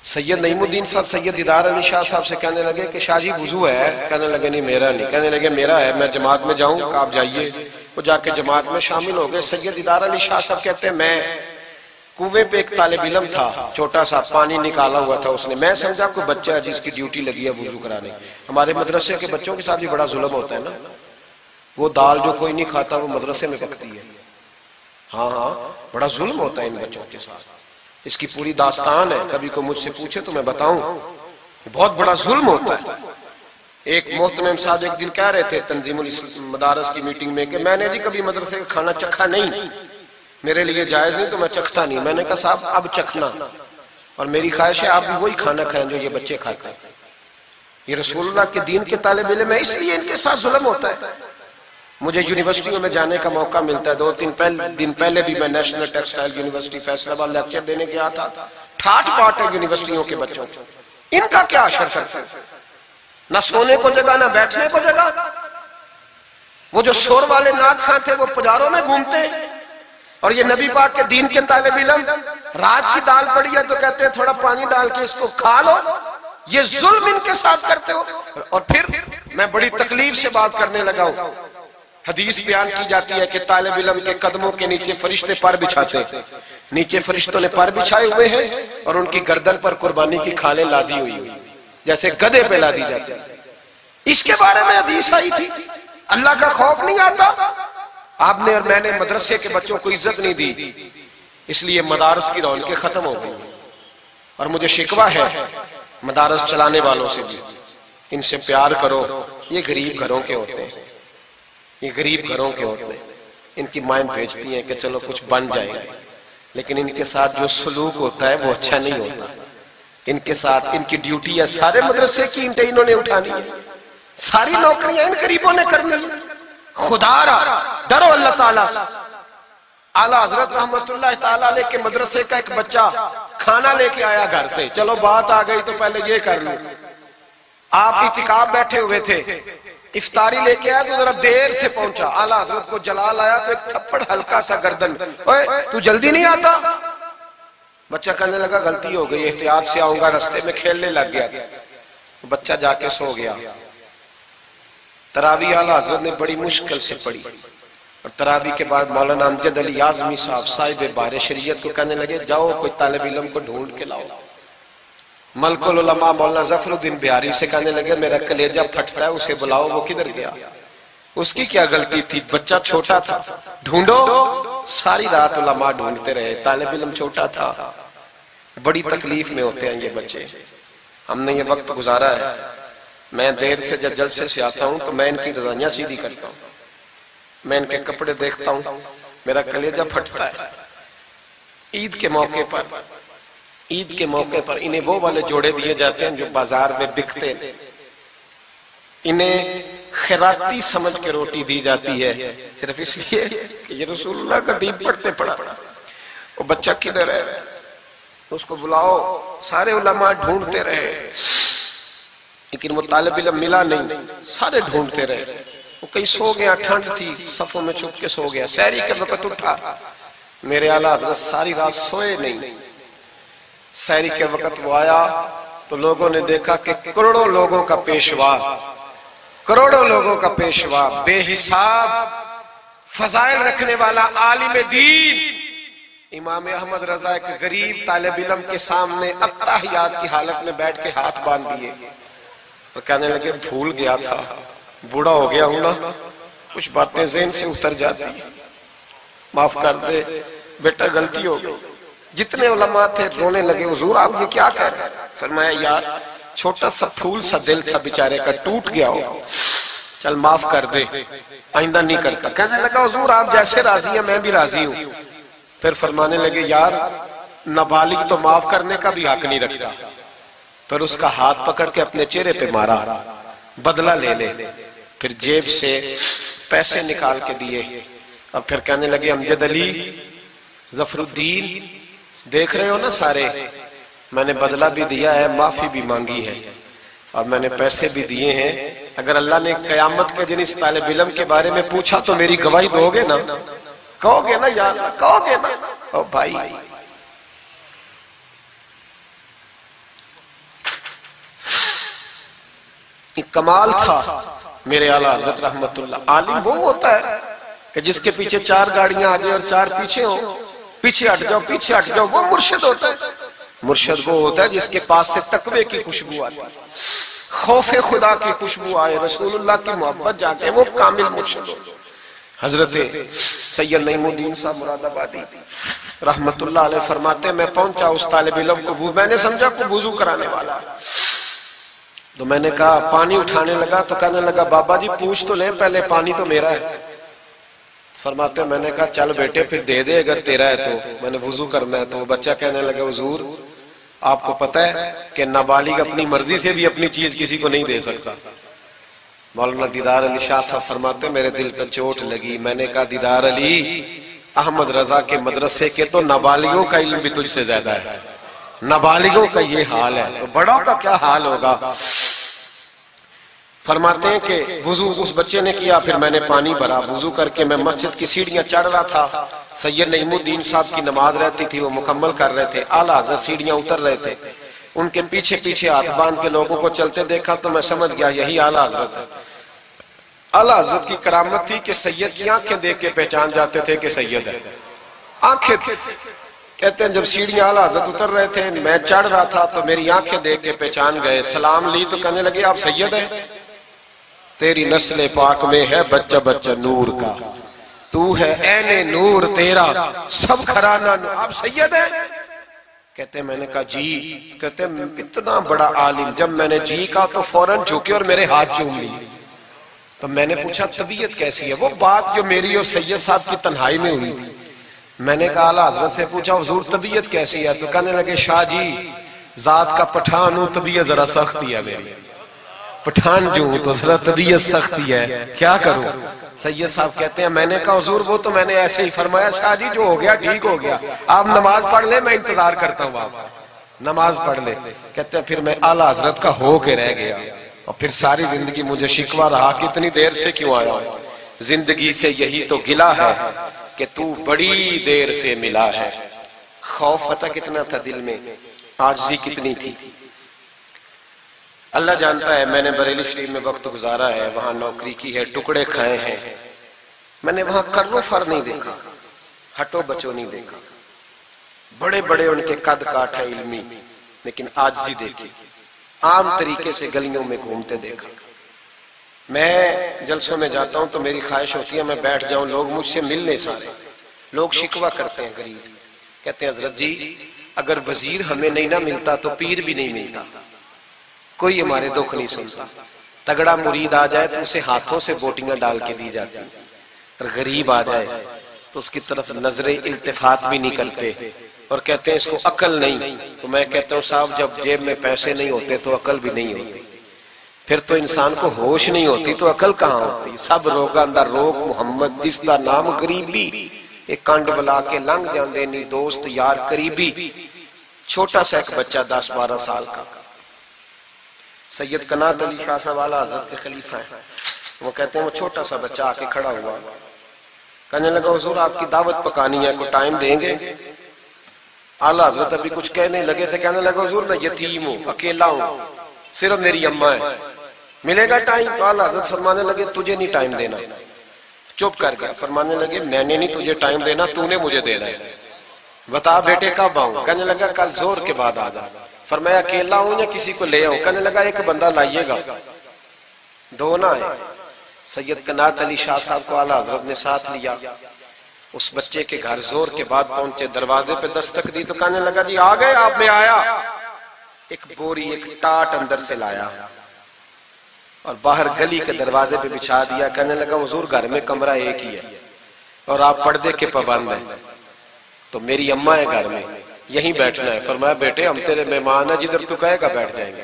B: سید نعیم الدین صاحب سید دیدار علی شاہ صاحب سے کہنے لگے کہ شاہ جی وضو ہے؟ کہنے لگے نہیں میرا نہیں. کہنے لگے میرا ہے, میں جماعت میں جاؤں؟ کہ آپ جائیے. وہ جا کے جماعت میں شامل ہو گئے. سید دیدار علی شاہ صاحب کہتے ہیں میں کنویں پہ ایک طالب علم تھا, چھوٹا سا پانی نکالا ہوا تھا اس نے, میں سمجھا کوئی بچہ ہے جس کی ڈیوٹی لگی ہے وضو کرانے. ہمارے مدرسے کے بچوں کے ساتھ بھی بڑا ظلم ہوتا ہے نا, وہ دال جو کوئی نہیں کھاتا وہ مدرسے میں پکتی ہے. ہاں ہاں بڑا ظلم ہوتا ہے ان بچوں کے ساتھ, اس کی پوری داستان ہے, کبھی کوئی مجھ سے پوچھے تو میں بتاؤں. بہت بڑا ظلم ہوتا ہے. ایک محترم صاحب ایک دن کہہ رہے تھے تنظیم المدارس کی میٹنگ میں کہ میں نے جی کبھی مدرسے کا کھانا چکھا نہیں, میرے لیے جائز نہیں تو میں چکھتا نہیں. میں نے کہا صاحب اب چکھنا, اور میری خواہش ہے آپ بھی وہی کھانا کھائیں جو یہ بچے کھاتے ہیں. یہ رسول اللہ کے دین کے طالب علم ہے, اس لیے ان کے ساتھ ظلم ہوتا ہے. مجھے یونیورسٹیوں میں جانے کا موقع ملتا ہے. 2-3 دن پہلے بھی میں نیشنل ٹیکسٹائل یونیورسٹی فیصل آباد لیکچر دینے گیا تھا. ٹھاٹ پاٹ ہے یونیورسٹیوں کے بچوں کو, ان کا کیا اثر کرتا ہے؟ نہ سونے کو جگہ نہ بیٹھنے کو جگہ. وہ جو شور والے نعت خواں تھے وہ پجاروں میں گھومتے ہیں, اور یہ نبی پاک کے دین کے طالب علم رات کی دال پڑی ہے تو کہتے ہیں تھوڑا پانی ڈال کے اس کو کھا لو. یہ ظلم ان کے ساتھ کرتے ہو. اور پھر میں بڑی تکلیف سے بات کرنے لگا ہوں. حدیث بیان کی جاتی ہے کہ طالب علم کے قدموں کے نیچے فرشتے پر بچھاتے ہیں, نیچے فرشتوں نے پر بچھائے ہوئے ہیں اور ان کی گردن پر قربانی کی کھالیں لادی ہوئی ہوئی جیسے گدھے پہ لادی جاتی ہے. اس کے بارے میں حدیث آئی تھی. اللہ کا خوف نہیں آتا؟ آپ نے اور میں نے مدرسے کے بچوں کو عزت نہیں دی, اس لیے مدارس کی رونقیں ختم ہو گئی. اور مجھے شکوہ ہے مدارس چلانے والوں سے بھی, ان سے پیار کرو. یہ غریب گھروں کے ہوتے ہیں, یہ غریب گھروں کے ہوتے ہیں. ان کی مائیں بھیجتی ہیں کہ چلو کچھ بن جائے گا, لیکن ان کے ساتھ جو سلوک ہوتا ہے وہ اچھا نہیں ہوتا. ان کے ساتھ ان کی ڈیوٹی ہے، سارے مدرسے کی اینٹیں انہوں نے اٹھانی ہے، ساری نوکریاں ان قریبوں نے کرنی ہے۔ خدا را ڈرو اللہ تعالیٰ سے۔ اعلیٰ حضرت رحمت اللہ تعالیٰ علیہ کے مدرسے کا ایک بچہ کھانا لے کے آیا گھر سے، چلو بات آ گئی تو پہلے یہ کر لوں۔ آپ اعتکاف بیٹھے ہوئے تھے، افطاری لے کے آیا تو ذرا دیر سے پہنچا، اعلیٰ حضرت کو جلال آیا تو ایک تھپڑ ہلکا سا گردن، اوے تو جلدی نہیں آتا؟ بچہ کہنے لگا غلطی ہو گئی، احتیاط سے آؤں گا، رستے میں کھیلنے لگ گیا، بچہ جا کے سو گیا۔ تراویح اعلیٰ حضرت نے بڑی مشکل سے پڑھی، اور تراویح کے بعد مولانا امجد علی اعظمی صاحب صاحب بار شریعت کو کہنے لگے جاؤ کوئی طالب علم کو ڈھونڈ کے لاؤ۔ ملک العلماء مولانا ظفر الدین بہاری سے کہنے لگے میرا کلیجہ پھٹتا ہے، اسے بلاؤ، وہ کدھر گیا؟ اس کی کیا غلطی تھی؟ بچہ چھوٹا تھا، ڈھونڈو۔ ساری رات علماء ڈھونڈتے رہے، طالب علم چھوٹا تھا۔ بڑی تکلیف میں ہوتے ہیں یہ بچے۔ ہم نے یہ وقت گزارا ہے، میں دیر سے جب جلسے سے آتا ہوں تو میں ان کی رضائیاں سیدھی کرتا ہوں، میں ان کے کپڑے دیکھتا ہوں، میرا کلیجہ پھٹتا ہے۔ عید کے موقع پر انہیں وہ والے جوڑے دیے جاتے ہیں جو بازار میں بکتے ہیں، انہیں خیراتی سمجھ کے روٹی دی جاتی ہے، صرف اس لیے کہ یہ رسول اللہ کا دین پڑھتے پڑھا۔ وہ بچہ کدھر ہے؟ اس کو بلاؤ۔ سارے علماء ڈھونڈتے رہے لیکن وہ طالب علم ملا نہیں، سارے ڈھونڈتے رہے۔ وہ کہیں سو گیا، ٹھنڈ تھی، صفوں میں چھپ کے سو گیا۔ سحری کے وقت اٹھا، میرے اعلیٰ حضرت ساری رات سوئے نہیں۔ سحری کے وقت وہ آیا تو لوگوں نے دیکھا کہ کروڑوں لوگوں کا پیشوا، بے حساب فضائل رکھنے والا عالم دین امام احمد رضا ایک غریب طالب علم کے سامنے اتحیات کی حالت میں بیٹھ کے ہاتھ باندھ دیے اور کہنے لگے بھول گیا تھا، بوڑھا ہو گیا ہوں نا، کچھ باتیں ذہن سے اتر جاتی ہیں، معاف کر دے بیٹا، غلطی ہو گئی۔ جتنے علماء تھے رونے لگے، حضور آپ یہ کیا کہہ رہے ہیں؟ فرمایا یار چھوٹا سا پھول سا دل تھا بیچارے کا، ٹوٹ گیا ہو، چل معاف کر دے، آئندہ نہیں کرتا۔ کہنے لگا حضور آپ جیسے راضی ہیں میں بھی راضی ہوں۔ پھر فرمانے لگے یار نابالغ تو معاف کرنے کا بھی حق نہیں رکھتا۔ پھر اس کا ہاتھ پکڑ کے اپنے چہرے پہ مارا، بدلہ لے لے۔ پھر جیب سے پیسے نکال کے دیے اور پھر کہنے لگے امجد علی، ظفر الدین، دیکھ رہے ہو نا سارے، میں نے بدلہ بھی دیا ہے، معافی بھی مانگی ہے، اور میں نے پیسے بھی دیے ہیں۔ اگر اللہ نے قیامت کے دن اس طالب علم کے بارے میں پوچھا تو میری گواہی دو گے نا؟ کہو گے نا یا کہو گے نا؟ او بھائی، کمال تھا میرے اعلیٰ حضرت رحمت اللہ۔ عالم وہ ہوتا ہے کہ جس کے پیچھے چار گاڑیاں آگے اور چار پیچھے ہوں، پیچھے ہٹ جاؤ پیچھے ہٹ جاؤ، وہ مرشد ہوتا ہے۔ مرشد وہ ہوتا ہے جس کے پاس سے تقوی کی خوشبو آتی، خوف خدا کی خوشبو آئے، رسول اللہ کی محبت جاگے، وہ کامل مرشد ہوتا ہے۔ حضرت سید نعیم الدین صاحب مراد آبادی رحمت اللہ علیہ فرماتے ہیں میں پہنچا اس طالب علم کو، میں نے سمجھا کو وضو کرانے والا، تو میں نے کہا پانی اٹھانے لگا تو کہنے لگا بابا جی پوچھ تو لیں پہلے، پانی تو میرا ہے۔ فرماتے ہیں میں نے کہا چل بیٹے پھر دے دے اگر تیرا ہے تو، میں نے وضو کرنا ہے۔ تو وہ بچہ کہنے لگا حضور آپ کو پتہ ہے کہ نابالغ اپنی مرضی سے بھی اپنی چیز کسی کو نہیں دے سکتا۔ مولانا دیدار علی شاہ صاحب فرماتے ہیں میرے دل پر چوٹ لگی، میں نے کہا دیدار علی، احمد رضا کے مدرسے کے تو نابالغوں کا علم بھی تجھ سے زیادہ ہے، نابالغوں کا یہ حال ہے تو بڑوں کا کیا حال ہوگا۔ فرماتے ہیں کہ وضو اس بچے نے کیا، پھر میں نے پانی بھرا، وضو کر کے میں مسجد کی سیڑھیاں چڑھ رہا تھا، سید نعیم الدین صاحب کی نماز رہتی تھی وہ مکمل کر رہے تھے، اعلیٰ حضرت سیڑھیاں اتر رہے تھے، ان کے پیچھے پیچھے ہاتھ باندھ کے لوگوں کو چلتے دیکھا تو میں سمجھ گیا یہی اعلیٰ حضرت ہے۔ اعلیٰ حضرت کی کرامت تھی کہ سید کی آنکھیں دیکھ کے پہچان جاتے تھے کہ سید ہے، آنکھیں کہتے ہیں جب سیڑھیاں اعلیٰ حضرت اتر رہے تھے میں چڑھ رہا تھا تو میری آنکھیں دیکھ کے پہچان گئے، سلام لی تو کہنے لگے آپ سید ہیں، تیری نسل پاک میں ہے بچہ بچہ نور کا، تو ہے عین نور تیرا سب گھرانہ نور، آپ سید ہیں؟ کہتے ہیں میں نے کہا جی، کہتے ہیں اتنا بڑا عالم، جب میں نے جی کہا تو فوراً جھکے اور میرے ہاتھ چوم لی۔ تو میں نے پوچھا طبیعت کیسی ہے؟ وہ بات جو میری اور سید صاحب کی تنہائی میں ہوئی تھی، میں نے کہا اعلیٰ حضرت سے پوچھا حضور طبیعت کیسی ہے؟ تو کہنے لگے شاہ جی ذات کا پٹھان ہوں، طبیعت ذرا سختی ہے میری، پٹھان جو ہوں تو ذرا طبیعت سختی ہے، کیا کروں؟ سید صاحب کہتے ہیں میں نے کہا حضور وہ تو میں نے ایسے ہی فرمایا، شاہ جی جو ہو گیا ٹھیک ہو گیا، آپ نماز پڑھ لیں میں انتظار کرتا ہوں، آپ نماز پڑھ لیں۔ کہتے ہیں پھر میں اعلیٰ حضرت کا ہو کے رہ گیا، اور پھر ساری زندگی مجھے شکوہ رہا کہ اتنی دیر سے کیوں آیا ہوں، زندگی سے یہی تو گلا ہے کہ تو بڑی دیر سے ملا ہے۔ خوف پتہ کتنا تھا دل میں، عاجزی کتنی تھی، اللہ جانتا ہے۔ میں نے بریلی شریف میں وقت گزارا ہے، وہاں نوکری کی ہے، ٹکڑے کھائے ہیں، میں نے وہاں کرو فر نہیں دیکھا، ہٹو بچو نہیں دیکھا، بڑے بڑے ان کے قد کاٹ ہے علمی، لیکن عاجزی دیکھی، عام طریقے سے گلیوں میں گھومتے دیکھا۔ میں جلسوں میں جاتا ہوں تو میری خواہش ہوتی ہے میں بیٹھ جاؤں، لوگ مجھ سے ملنے سارے، لوگ شکوہ کرتے ہیں غریب، کہتے ہیں حضرت جی اگر وزیر ہمیں نہیں نہ ملتا تو پیر بھی نہیں ملتا، کوئی ہمارے دکھ نہیں سنتا، تگڑا مرید آ جائے تو اسے ہاتھوں سے بوٹیاں ڈال کے دی جاتی، اور غریب آ جائے تو اس کی طرف نظر التفات بھی نہیں کرتے، اور کہتے ہیں اس کو عقل نہیں۔ تو میں کہتا ہوں صاحب جب جیب میں پیسے نہیں ہوتے تو عقل بھی نہیں ہوتی، پھر تو انسان کو ہوش نہیں ہوتی تو عقل کہاں ہوتی؟ سب روگاں دا روگ محمد جس دا نام غریبی، ایک کانڈ بلا کے لنگ جاندے نہیں دوست یار قریبی۔ چھوٹا سا ایک بچہ 10-12 سال کا، سید قنات علی شاہ صاحب اعلیٰ حضرت کے خلیفہ ہیں، وہ کہتے ہیں وہ چھوٹا سا بچہ آ کے کھڑا ہوا، کہنے لگا حضور آپ کی دعوت پکانی ہے، کوئی ٹائم دیں گے؟ اعلیٰ حضرت ابھی کچھ کہنے لگے تھے، کہنے لگا حضور میں یتیم ہوں، اکیلا ہوں، صرف میری اماں ہے، ملے گا ٹائم؟ تو اعلیٰ حضرت فرمانے لگے تجھے نہیں ٹائم دینا، چپ کر گیا، فرمانے لگے میں نے نہیں تجھے ٹائم دینا، تو نے مجھے دینا ہے، بتا بیٹے کب آؤں؟ کہنے لگا کل زور کے بعد آ جا۔ فرمایا اکیلا ہوں یا کسی کو لے آؤں؟ کہنے لگا ایک بندہ لائیے گا، دو نہ ہے۔ سید قنات علی شاہ صاحب کو اعلیٰ حضرت نے ساتھ لیا، اس بچے کے گھر زور کے بعد پہنچے، دروازے پہ دستک دی تو کہنے لگا جی آ گئے آپ؟ میں آیا، ایک بوری ایک ٹاٹ اندر سے لایا اور باہر گلی کے دروازے پہ بچھا دیا، کہنے لگا حضور گھر میں کمرہ ایک ہی ہے اور آپ پردے کے پابند ہیں، تو میری اماں ہے گھر میں، یہیں بیٹھنا ہے۔ فرمایا بیٹے ہم تیرے مہمان ہیں، جدھر تو کہے گا بیٹھ جائیں گے۔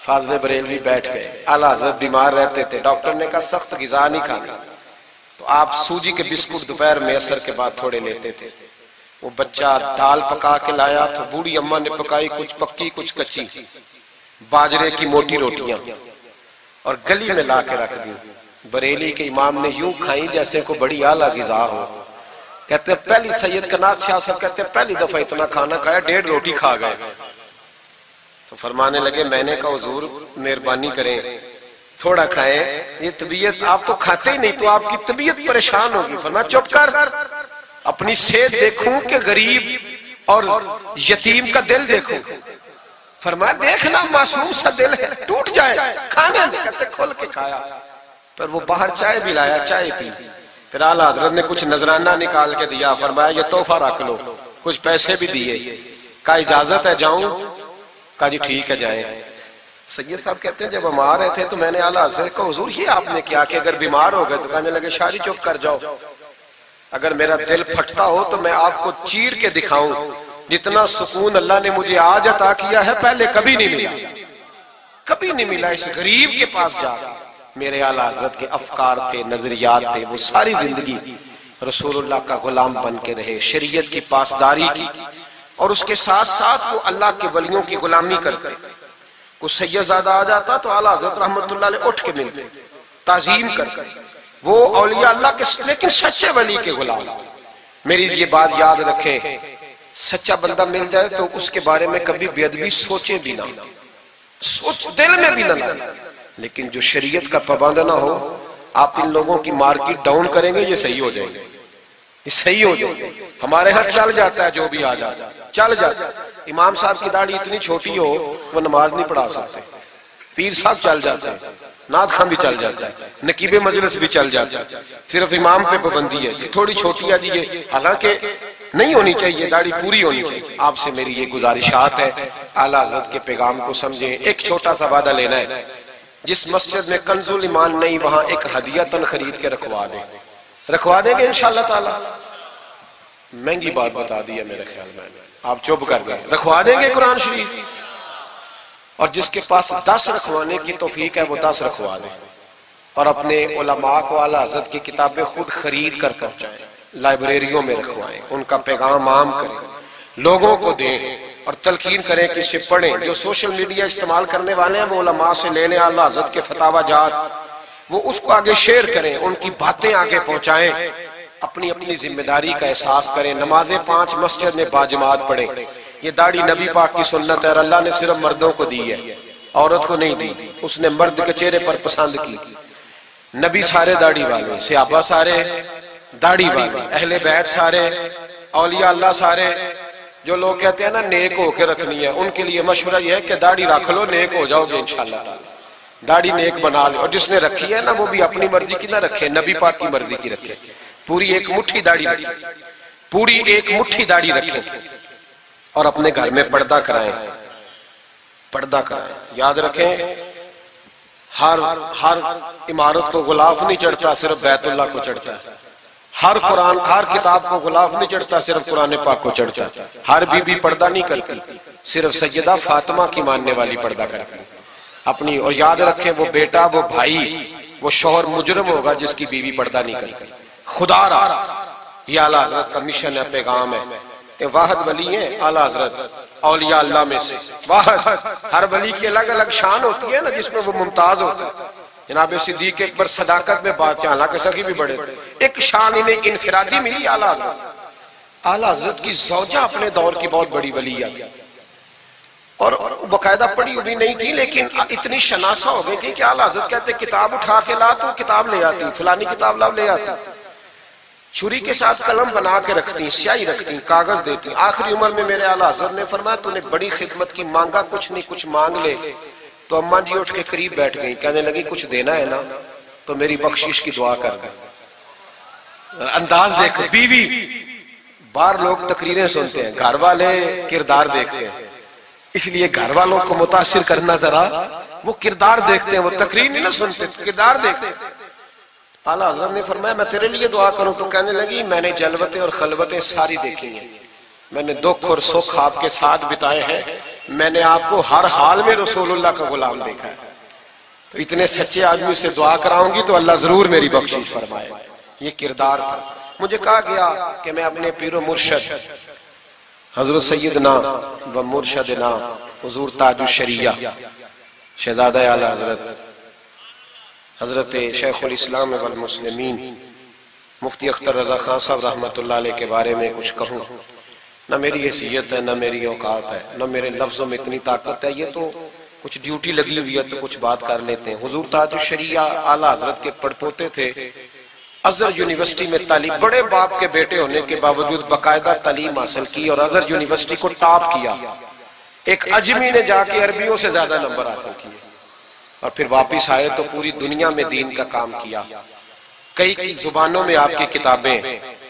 B: فاضل بریلوی بیٹھ گئے، اعلیٰ حضرت بیمار رہتے تھے، ڈاکٹر نے کہا سخت غذا نہیں کھانا، تو آپ سوجی کے بسکٹ دوپہر میں عصر کے بعد تھوڑے لیتے تھے۔ وہ بچہ دال پکا کے لایا تو بوڑھی اماں نے پکائی، کچھ پکی کچھ کچی، باجرے کی موٹی روٹیاں، اور گلی میں لا کے رکھ دی۔ بریلی کے امام نے یوں کھائیں جیسے کو بڑی اعلیٰ غذا ہو۔ کہتے ہیں پہلی سید قنات شاہ صاحب کہتے ہیں پہلی دفعہ اتنا کھانا کھایا، 1.5 روٹی کھا گئے۔ تو فرمانے لگے میں نے کہا حضور مہربانی کریں تھوڑا کھائیں، یہ طبیعت آپ تو کھاتے ہی نہیں تو آپ کی طبیعت پریشان ہوگی۔ فرمایا چپ کر، اپنی صحت دیکھوں کہ غریب اور یتیم کا دل دیکھوں؟ فرمایا دیکھنا معصوم سا دل ہے، ٹوٹ جائے کھانا نہیں۔ کہتے کھول کے کھایا، پر وہ باہر چائے بھی لایا، چائے پی، پھر اعلیٰ حضرت نے کچھ نذرانہ نکال کے دیا، فرمایا یہ تحفہ رکھ لو، کچھ پیسے بھی دیے، کہا اجازت ہے جاؤں؟ کہا جی ٹھیک ہے جائیں۔ سید صاحب کہتے ہیں جب ہم آ رہے تھے تو میں نے اعلیٰ حضرت کو حضور یہ آپ نے کیا کہ اگر بیمار ہو گئے؟ تو کہنے لگے شاہ جی چپ کر جاؤ، اگر میرا دل پھٹتا ہو تو میں آپ کو چیر کے دکھاؤں، جتنا سکون اللہ نے مجھے آج عطا کیا ہے پہلے کبھی نہیں ملا، کبھی نہیں ملا۔ اس غریب کے پاس جا، میرے اعلیٰ حضرت کے افکار تھے، نظریات تھے، وہ ساری زندگی رسول اللہ کا غلام بن کے رہے، شریعت کی پاسداری کی، اور اس کے ساتھ ساتھ وہ اللہ کے ولیوں کی غلامی کرتے۔ کوئی سید زادہ آ جاتا تو اعلیٰ حضرت رحمت اللہ علیہ اٹھ کے ملتے، تعظیم کرتے، وہ اولیاء اللہ کے لیکن سچے ولی کے غلام۔ میری یہ بات یاد رکھیں، سچا بندہ مل جائے تو اس کے بارے میں کبھی بے ادبی سوچیں بھی نہ، سوچ دل میں بھی نہ لائیں، لیکن جو شریعت کا پابند نہ ہو، آپ ان لوگوں کی مارکیٹ ڈاؤن کریں گے، یہ صحیح ہو جائیں گے، یہ صحیح ہو جائیں گے۔ ہمارے ہاں چل جاتا ہے جو بھی آ جاتا ہے، چل جاتا ہے۔ امام صاحب کی داڑھی اتنی چھوٹی ہو وہ نماز نہیں پڑھا سکتے، پیر صاحب چل جاتے ہیں، نعت خواں بھی چل جاتا ہے، نقیب مجلس بھی چل جاتا ہے، صرف امام پہ پابندی ہے جی تھوڑی چھوٹی ہے جی، یہ حالانکہ نہیں ہونی چاہیے، داڑھی پوری ہونی چاہیے۔ آپ سے میری یہ گزارشات ہے، اعلیٰ حضرت کے پیغام کو سمجھیں۔ ایک چھوٹا سا وعدہ لینا ہے، جس مسجد میں کنز الایمان نہیں وہاں ایک ہدیہ خرید کے رکھوا دیں گے انشاءاللہ تعالی۔ مہنگی بات بتا دی ہے میرے خیال میں، آپ چپ کر گئے، رکھوا دیں گے قرآن شریف؟ اور جس کے پاس 10 رکھوانے کی توفیق ہے وہ 10 رکھوا دیں، اور اپنے علماء کو اعلیٰ حضرت کی کتابیں خود خرید کر پہنچائیں، لائبریریوں میں رکھوائیں، ان کا پیغام عام کریں، لوگوں کو دیں اور تلقین کریں کہ اسے پڑھیں۔ جو سوشل میڈیا استعمال کرنے والے ہیں وہ علماء سے لے لیں اعلیٰ حضرت کے فتاوی جات، وہ اس کو آگے شیئر کریں، ان کی باتیں آگے پہنچائیں، اپنی اپنی ذمہ داری کا احساس کریں۔ نمازیں 5 مسجد میں باجماعت پڑھیں، یہ داڑھی نبی پاک کی سنت ہے اور اللہ نے صرف مردوں کو دی ہے، عورت کو نہیں دی، اس نے مرد کے چہرے پر پسند کی۔ نبی سارے داڑھی والے، صحابہ سارے داڑھی والے، اہل بیت سارے، اولیاء اللہ سارے۔ جو لوگ کہتے ہیں نا نیک ہو کے رکھنی ہے، ان کے لیے مشورہ یہ ہے کہ داڑھی رکھ لو، نیک ہو جاؤ گے انشاءاللہ تعالی۔ داڑھی نیک بنا لے، اور جس نے رکھی ہے نا وہ بھی اپنی مرضی کی نہ رکھے، نبی پاک کی مرضی کی رکھے۔ پوری ایک مٹھی داڑھی رکھے، پوری ایک مٹھی داڑھی رکھیں، اور اپنے گھر میں پردہ کرائیں، پردہ کرائیں۔ یاد رکھیں ہر عمارت کو غلاف نہیں چڑھتا، صرف بیت اللہ کو چڑھتا ہے۔ ہر کتاب کو غلاف نہیں چڑھتا، صرف قرآن پاک کو چڑھتا ہے۔ ہر بی بی پردہ نہیں کرتی، صرف سیدہ فاطمہ کی ماننے والی پردہ کرتی اپنی۔ اور یاد رکھیں وہ بیٹا، وہ بھائی، وہ شوہر مجرم ہوگا جس کی بیوی پردہ نہیں کرتی۔ خدا را یہ اعلیٰ حضرت کا مشن ہے، پیغام ہے۔ یہ واحد ولی ہیں اعلیٰ حضرت اولیاء اللہ میں سے، واحد۔ ہر ولی کی الگ الگ شان ہوتی ہے نا جس میں وہ ممتاز ہوتا ہے۔ جناب صدیق اکبر صداقت میں بات ہے، حالانکہ سخی بھی بڑے، ایک شان انہیں انفرادی ملی اعلیٰ حضرت۔ اعلیٰ حضرت کی زوجہ اپنے دور کی بہت بڑی ولیہ تھی، اور باقاعدہ پڑھی ہوئی نہیں تھی، لیکن اتنی شناسہ ہو گئی تھی کہ اعلیٰ حضرت کہتے کتاب اٹھا کے لا تو کتاب لے آتی، فلانی کتاب لا لے آتی، چھری کے ساتھ قلم بنا کے رکھتی، سیاہی رکھتی، کاغذ دیتی۔ آخری عمر میں میرے اعلیٰ حضرت نے فرمایا تو نے بڑی خدمت کی، مانگا کچھ نہیں، کچھ مانگ لے۔ تو اماں جی اٹھ کے قریب بیٹھ گئیں، کہنے لگی کچھ دینا ہے نا تو میری بخشش کی دعا کر دیں۔ انداز دیکھو، بیوی، باہر لوگ تقریریں سنتے ہیں، گھر والے کردار دیکھتے ہیں، اس لیے گھر والوں کو متاثر کرنا ذرا، وہ کردار دیکھتے ہیں، وہ تقریر نہیں نہ سنتے، کردار دیکھتے ہیں۔ اعلیٰ حضرت نے فرمایا میں تیرے لیے دعا کروں، تو کہنے لگی میں نے جلوتیں اور خلوتیں ساری دیکھی ہیں، میں نے دکھ اور سکھ آپ کے ساتھ بتائے ہیں، میں نے آپ کو ہر حال میں رسول اللہ کا غلام دیکھا ہے، تو اتنے سچے آدمی سے دعا کراؤں گی تو اللہ ضرور میری بخشش فرمائے۔ یہ کردار تھا۔ مجھے کہا گیا کہ میں اپنے پیر و مرشد حضرت سیدنا و مرشدنا حضور تاج الشریعہ شہزادہ اعلیٰ حضرت شیخ الاسلام والمسلمین مفتی اختر رضا خان صاحب رحمۃ اللہ علیہ کے بارے میں کچھ کہوں۔ نہ میری حیثیت ہے، نہ میری اوقات ہے، نہ میرے لفظوں میں اتنی طاقت ہے، یہ تو کچھ ڈیوٹی لگی ہوئی ہے تو کچھ بات کر لیتے ہیں۔ حضور تاج الشریعہ اعلیٰ حضرت کے پڑپوتے تھے، ازہر یونیورسٹی میں تعلیم، بڑے باپ کے بیٹے ہونے کے باوجود باقاعدہ تعلیم حاصل کی اور ازہر یونیورسٹی کو ٹاپ کیا۔ ایک اجمی نے جا کے عربیوں سے زیادہ نمبر حاصل کیے، اور پھر واپس آئے تو پوری دنیا میں دین کا کام کیا۔ کئی زبانوں میں آپ کی کتابیں،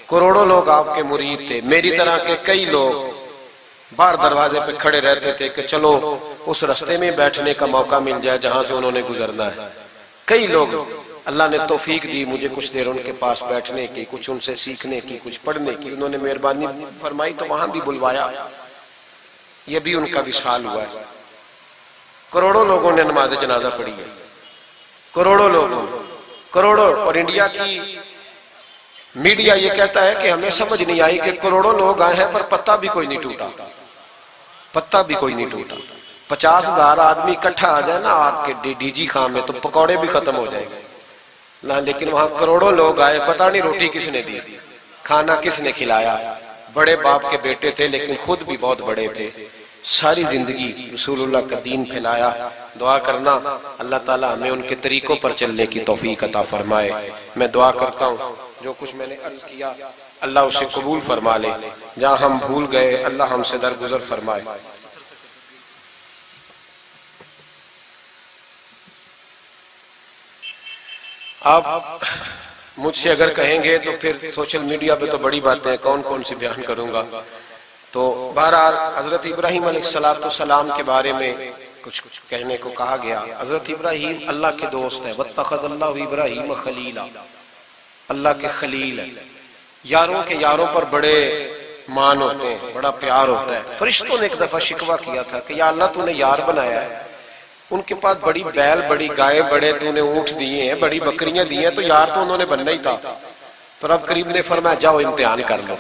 B: کروڑوں لوگ آپ کے مرید تھے۔ میری طرح کے کئی لوگ باہر دروازے پہ کھڑے رہتے تھے کہ چلو اس رستے میں بیٹھنے کا موقع مل جائے جہاں سے انہوں نے گزرنا ہے۔ کئی لوگ اللہ نے توفیق دی مجھے کچھ دیر ان کے پاس بیٹھنے کی، کچھ ان سے سیکھنے کی، کچھ پڑھنے کی، انہوں نے مہربانی فرمائی تو وہاں بھی بلوایا۔ یہ بھی ان کا وصال ہوا ہے۔ کروڑوں لوگوں نے نماز جنازہ پڑھی ہے، کروڑوں لوگوں، کروڑوں۔ اور انڈیا کی میڈیا یہ کہتا ہے کہ ہمیں سمجھ نہیں آئی کہ کروڑوں لوگ آئے ہیں پر پتہ بھی کوئی نہیں ٹوٹا، پتہ بھی کوئی نہیں ٹوٹا۔ 50,000 آدمی اکٹھا آ جائے نا آپ کے ڈی جی خان میں تو پکوڑے بھی ختم ہو جائیں گے، لیکن وہاں کروڑوں لوگ آئے، پتہ نہیں روٹی کس نے دی، کھانا کس نے کھلایا۔ بڑے باپ کے بیٹے تھے لیکن خود بھی بہت بڑے تھے، ساری زندگی رسول اللہ کا دین پھیلایا۔ دعا کرنا اللہ تعالیٰ ہمیں ان کے طریقوں پر چلنے کی توفیق عطا فرمائے۔ میں دعا کرتا ہوں جو کچھ میں نے عرض کیا اللہ اسے قبول فرما لے، جہاں ہم بھول گئے اللہ ہم سے درگزر فرمائے۔ آپ مجھ سے اگر کہیں گے تو پھر سوشل میڈیا پہ تو بڑی باتیں کون کون سی بیان کروں گا، تو بہرحال حضرت ابراہیم علیہ السلام کے بارے میں کچھ کہنے کو کہا گیا۔ حضرت ابراہیم اللہ کے دوست ہیں، وَاتَّخَذَ اللَّهُ إِبْرَاهِيمَ خَلِيلًا، اللہ کے خلیل ہیں، یاروں کے یاروں پر بڑے مان ہوتے ہیں، بڑا پیار ہوتا ہے. فرشتوں نے ایک دفعہ شکوہ کیا تھا کہ یا اللہ تو نے یار بنایا ہے، ان کے پاس بڑی بیل، بڑی گائے، بڑے تو نے اونٹ دیے ہیں، بڑی بکریاں دی ہیں، تو یار تو انہوں نے بننا ہی تھا. تو رب کریم نے فرمایا جاؤ امتحان کر لو.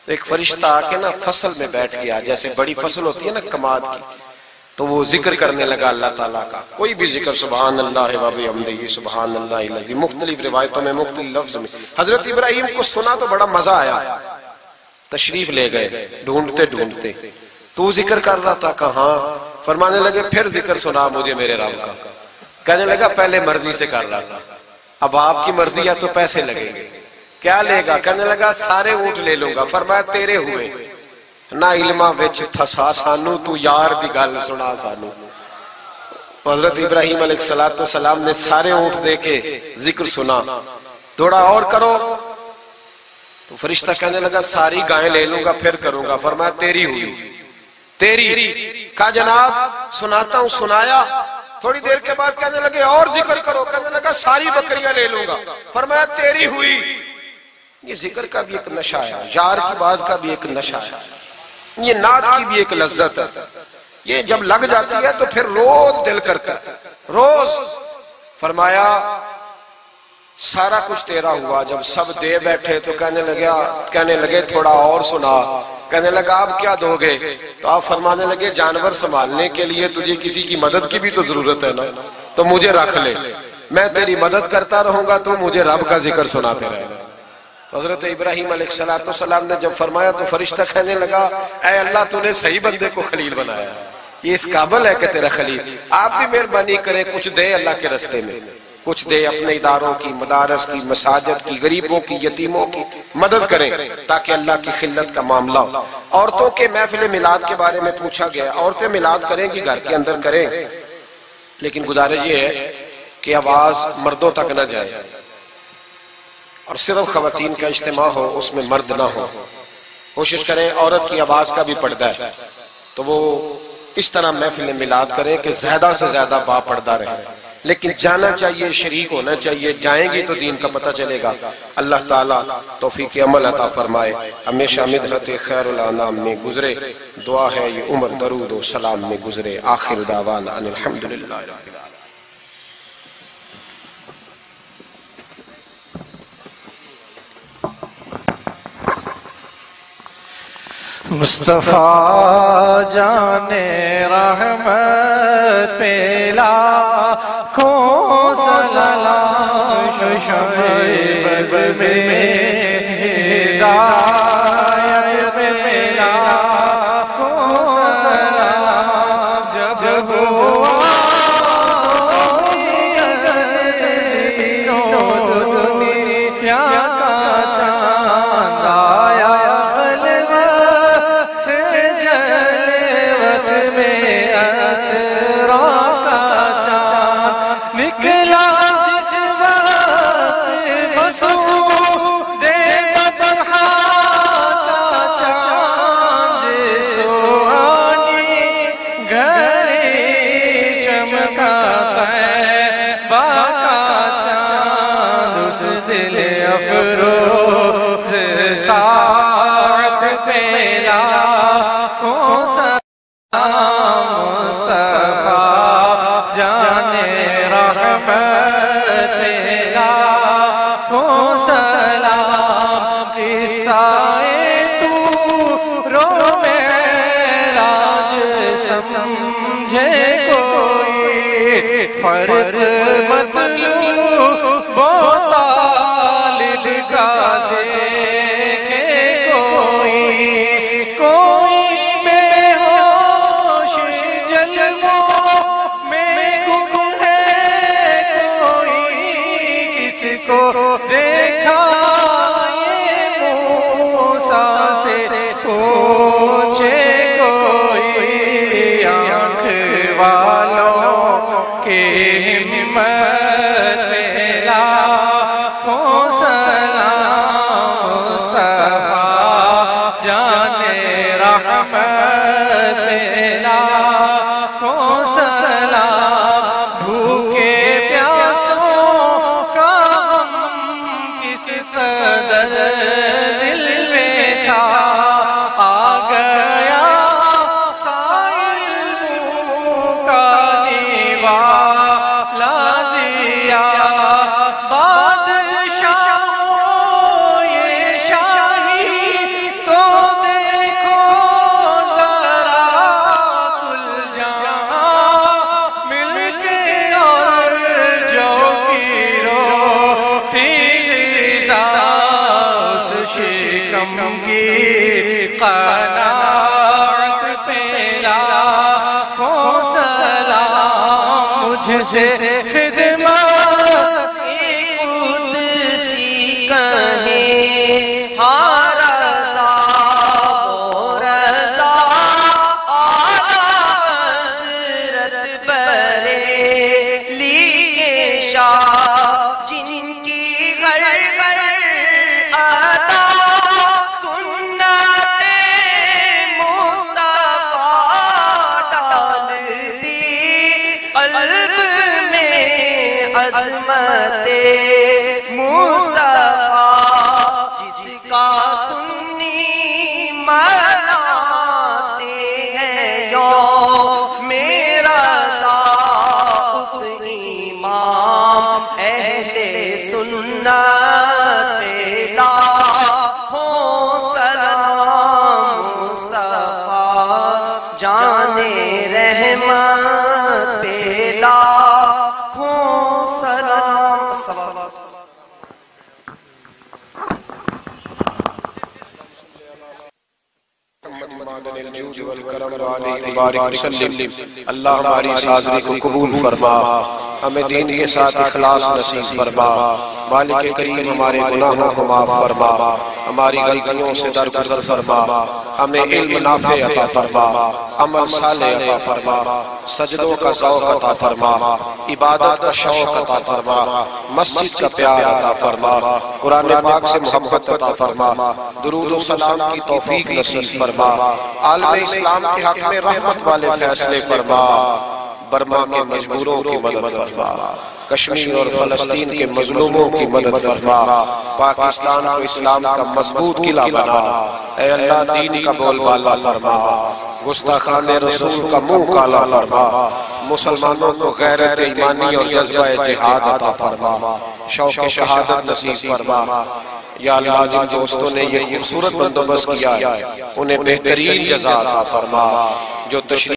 B: تو ایک فرشتہ آ کے نا فصل میں بیٹھ گیا، جیسے بڑی فصل ہوتی ہے نا کماد کی، تو وہ ذکر کرنے لگا اللہ تعالیٰ کا. کوئی بھی ذکر، سبحان اللہ و بحمدہ، سبحان اللہ العظیم، مختلف روایتوں میں مختلف لفظ میں. حضرت ابراہیم کو سنا تو بڑا مزہ آیا، تشریف لے گئے ڈھونڈتے ڈھونڈتے. تو ذکر کر رہا تھا، کہاں؟ فرمانے لگے پھر ذکر سنا مجھے میرے رب کا. کہنے لگا پہلے مرضی سے کر رہا تھا، اب آپ کی مرضی ہے تو پیسے لگیں گے. کیا لے گا؟ کہنے لگا سارے اونٹ لے لوں گا. فرمایا تیرے ہوئے نہ علمہ وچ تھسا سانو، تو یار دی گل سنا سانو. حضرت ابراہیم علیہ السلام نے سارے اونٹ دے کے ذکر سنا. تھوڑا اور کرو. تو فرشتہ کہنے لگا ساری گائیں لے لوں گا پھر کروں گا. فرمایا تیری ہوئی، تیری. کہا جناب سناتا ہوں. سنایا. تھوڑی دیر کے بعد کہنے لگے اور ذکر کرو. کہنے لگا ساری بکریاں لے لوں گا. فرمایا تیری ہوئی. یہ ذکر کا بھی ایک نشہ ہے، یار کی بات کا بھی ایک نشہ ہے، یہ نعت کی بھی ایک لذت ہے. یہ جب لگ جاتی ہے تو پھر روز دل کرتا ہے، روز. فرمایا سارا کچھ تیرا ہوا. جب سب دے بیٹھے تو کہنے لگے تھوڑا اور سنا. کہنے لگا آپ کیا دو گے؟ تو آپ فرمانے لگے جانور سنبھالنے کے لیے تجھے کسی کی مدد کی بھی تو ضرورت ہے نا، تو مجھے رکھ لے، میں تیری مدد کرتا رہوں گا تو مجھے رب کا ذکر سناتے رہے. حضرت ابراہیم علیہ السلام نے جب فرمایا تو فرشتہ کہنے لگا اے اللہ تو نے صحیح بندے کو خلیل بنایا، یہ اس قابل ہے کہ تیرا خلیل. آپ بھی مہربانی کریں کچھ دے اللہ کے رستے میں، کچھ دے اپنے اداروں کی، مدارس کی، مساجد کی، غریبوں کی، یتیموں کی مدد کریں تاکہ اللہ کی خلت کا معاملہ ہو. عورتوں کے محفل میلاد کے بارے میں پوچھا گیا. عورتیں میلاد کریں گی گھر کے اندر کریں، لیکن گزارش یہ ہے کہ آواز مردوں تک نہ جائے اور صرف خواتین کا اجتماع ہو، اس میں مرد نہ ہو. کوشش کریں عورت کی آواز کا بھی پردہ ہے تو وہ اس طرح محفل میلاد کریں کہ زیادہ سے زیادہ با پردہ رہے. لیکن جانا چاہیے، شریک ہونا چاہیے. جائیں گی تو دین کا پتہ چلے گا. اللہ تعالیٰ توفیق عمل عطا فرمائے. ہمیشہ مدحت خیر الانام میں گزرے. دعا ہے یہ عمر درود و سلام میں گزرے. آخر دعوانا ان الحمدللہ.
C: مصطفیٰ جان رحمت پہ لاکھوں سلام، شعیب میں ہدایت پہ لاکھوں سلام. جب ہوا دنیا کا چاند آیا افروز ساعت پہ لاکھوں سلام. مصطفیٰ جان رحمت پہ لاکھوں سلام. قصہ طور و معراج سمجھے کوئی، فرق مطلوب کا دیکھے کوئی بے ہوش جلووں میں گم ہے، کوئی کس کو دیکھا یہ موسیٰ سے پوچھے کوئی. آنکھ والوں کے ہمت پہ لاکھوں سلام. مصطفیٰ جان رحمت پہ لاکھوں سلام. بھوکے پیاسوں کا غم کس قدر دل میں تھا، کی قناعت پہ لاکھوں سلام، مجھ سے خدمت
D: قدسی کہیں ہاں رضا و رضا آلہ حضرت بریلی کے شاہ، جن کی غر غر عطا سنت مصطفیٰ ڈالتی قلب میں عظمت مصطفیٰ، جس کا سنی مناتے ہیں یوم رضا، اس امام اہل سنت پہ لاکھوں سلام، مصطفیٰ جان رحمت پہ لاکھوں سلام۔
B: اللہ ہماری اس حاضری کو قبول فرما، ہمیں دین کے ساتھ اخلاص نصیب فرما، مالک کریم ہمارے گناہوں کو معاف فرما، ہماری غلطیوں سے درگزر فرما، ہمیں علم نافع عطا فرما، عمل صالح عطا فرما، سجدوں کا ذوق عطا فرما، عبادت کا شوق عطا فرما، مسجد کا پیار عطا فرما، قرآن پاک سے محبت عطا فرما، درود و سلام کی توفیق نصیب فرما، عالم اسلام کے حق میں رحمت والے فیصلے فرما، برما کے مجبوروں کی مدد فرما، کشمیر اور فلسطین کے مظلوموں کی مدد فرما، پاکستان کو اسلام کا مضبوط قلعہ بنا، اے اللہ دین کا بول بالا فرما، گستاخان رسول کا منہ کالا فرما، مسلمانوں کو غیرت ایمانی اور جذبہ جہاد عطا فرما، شوق شہادت نصیب فرما۔ یا اللہ جن دوستوں نے یہ خوبصورت بندوبست کیا ہے انہیں بہترین جزا عطا فرما، جو تشریف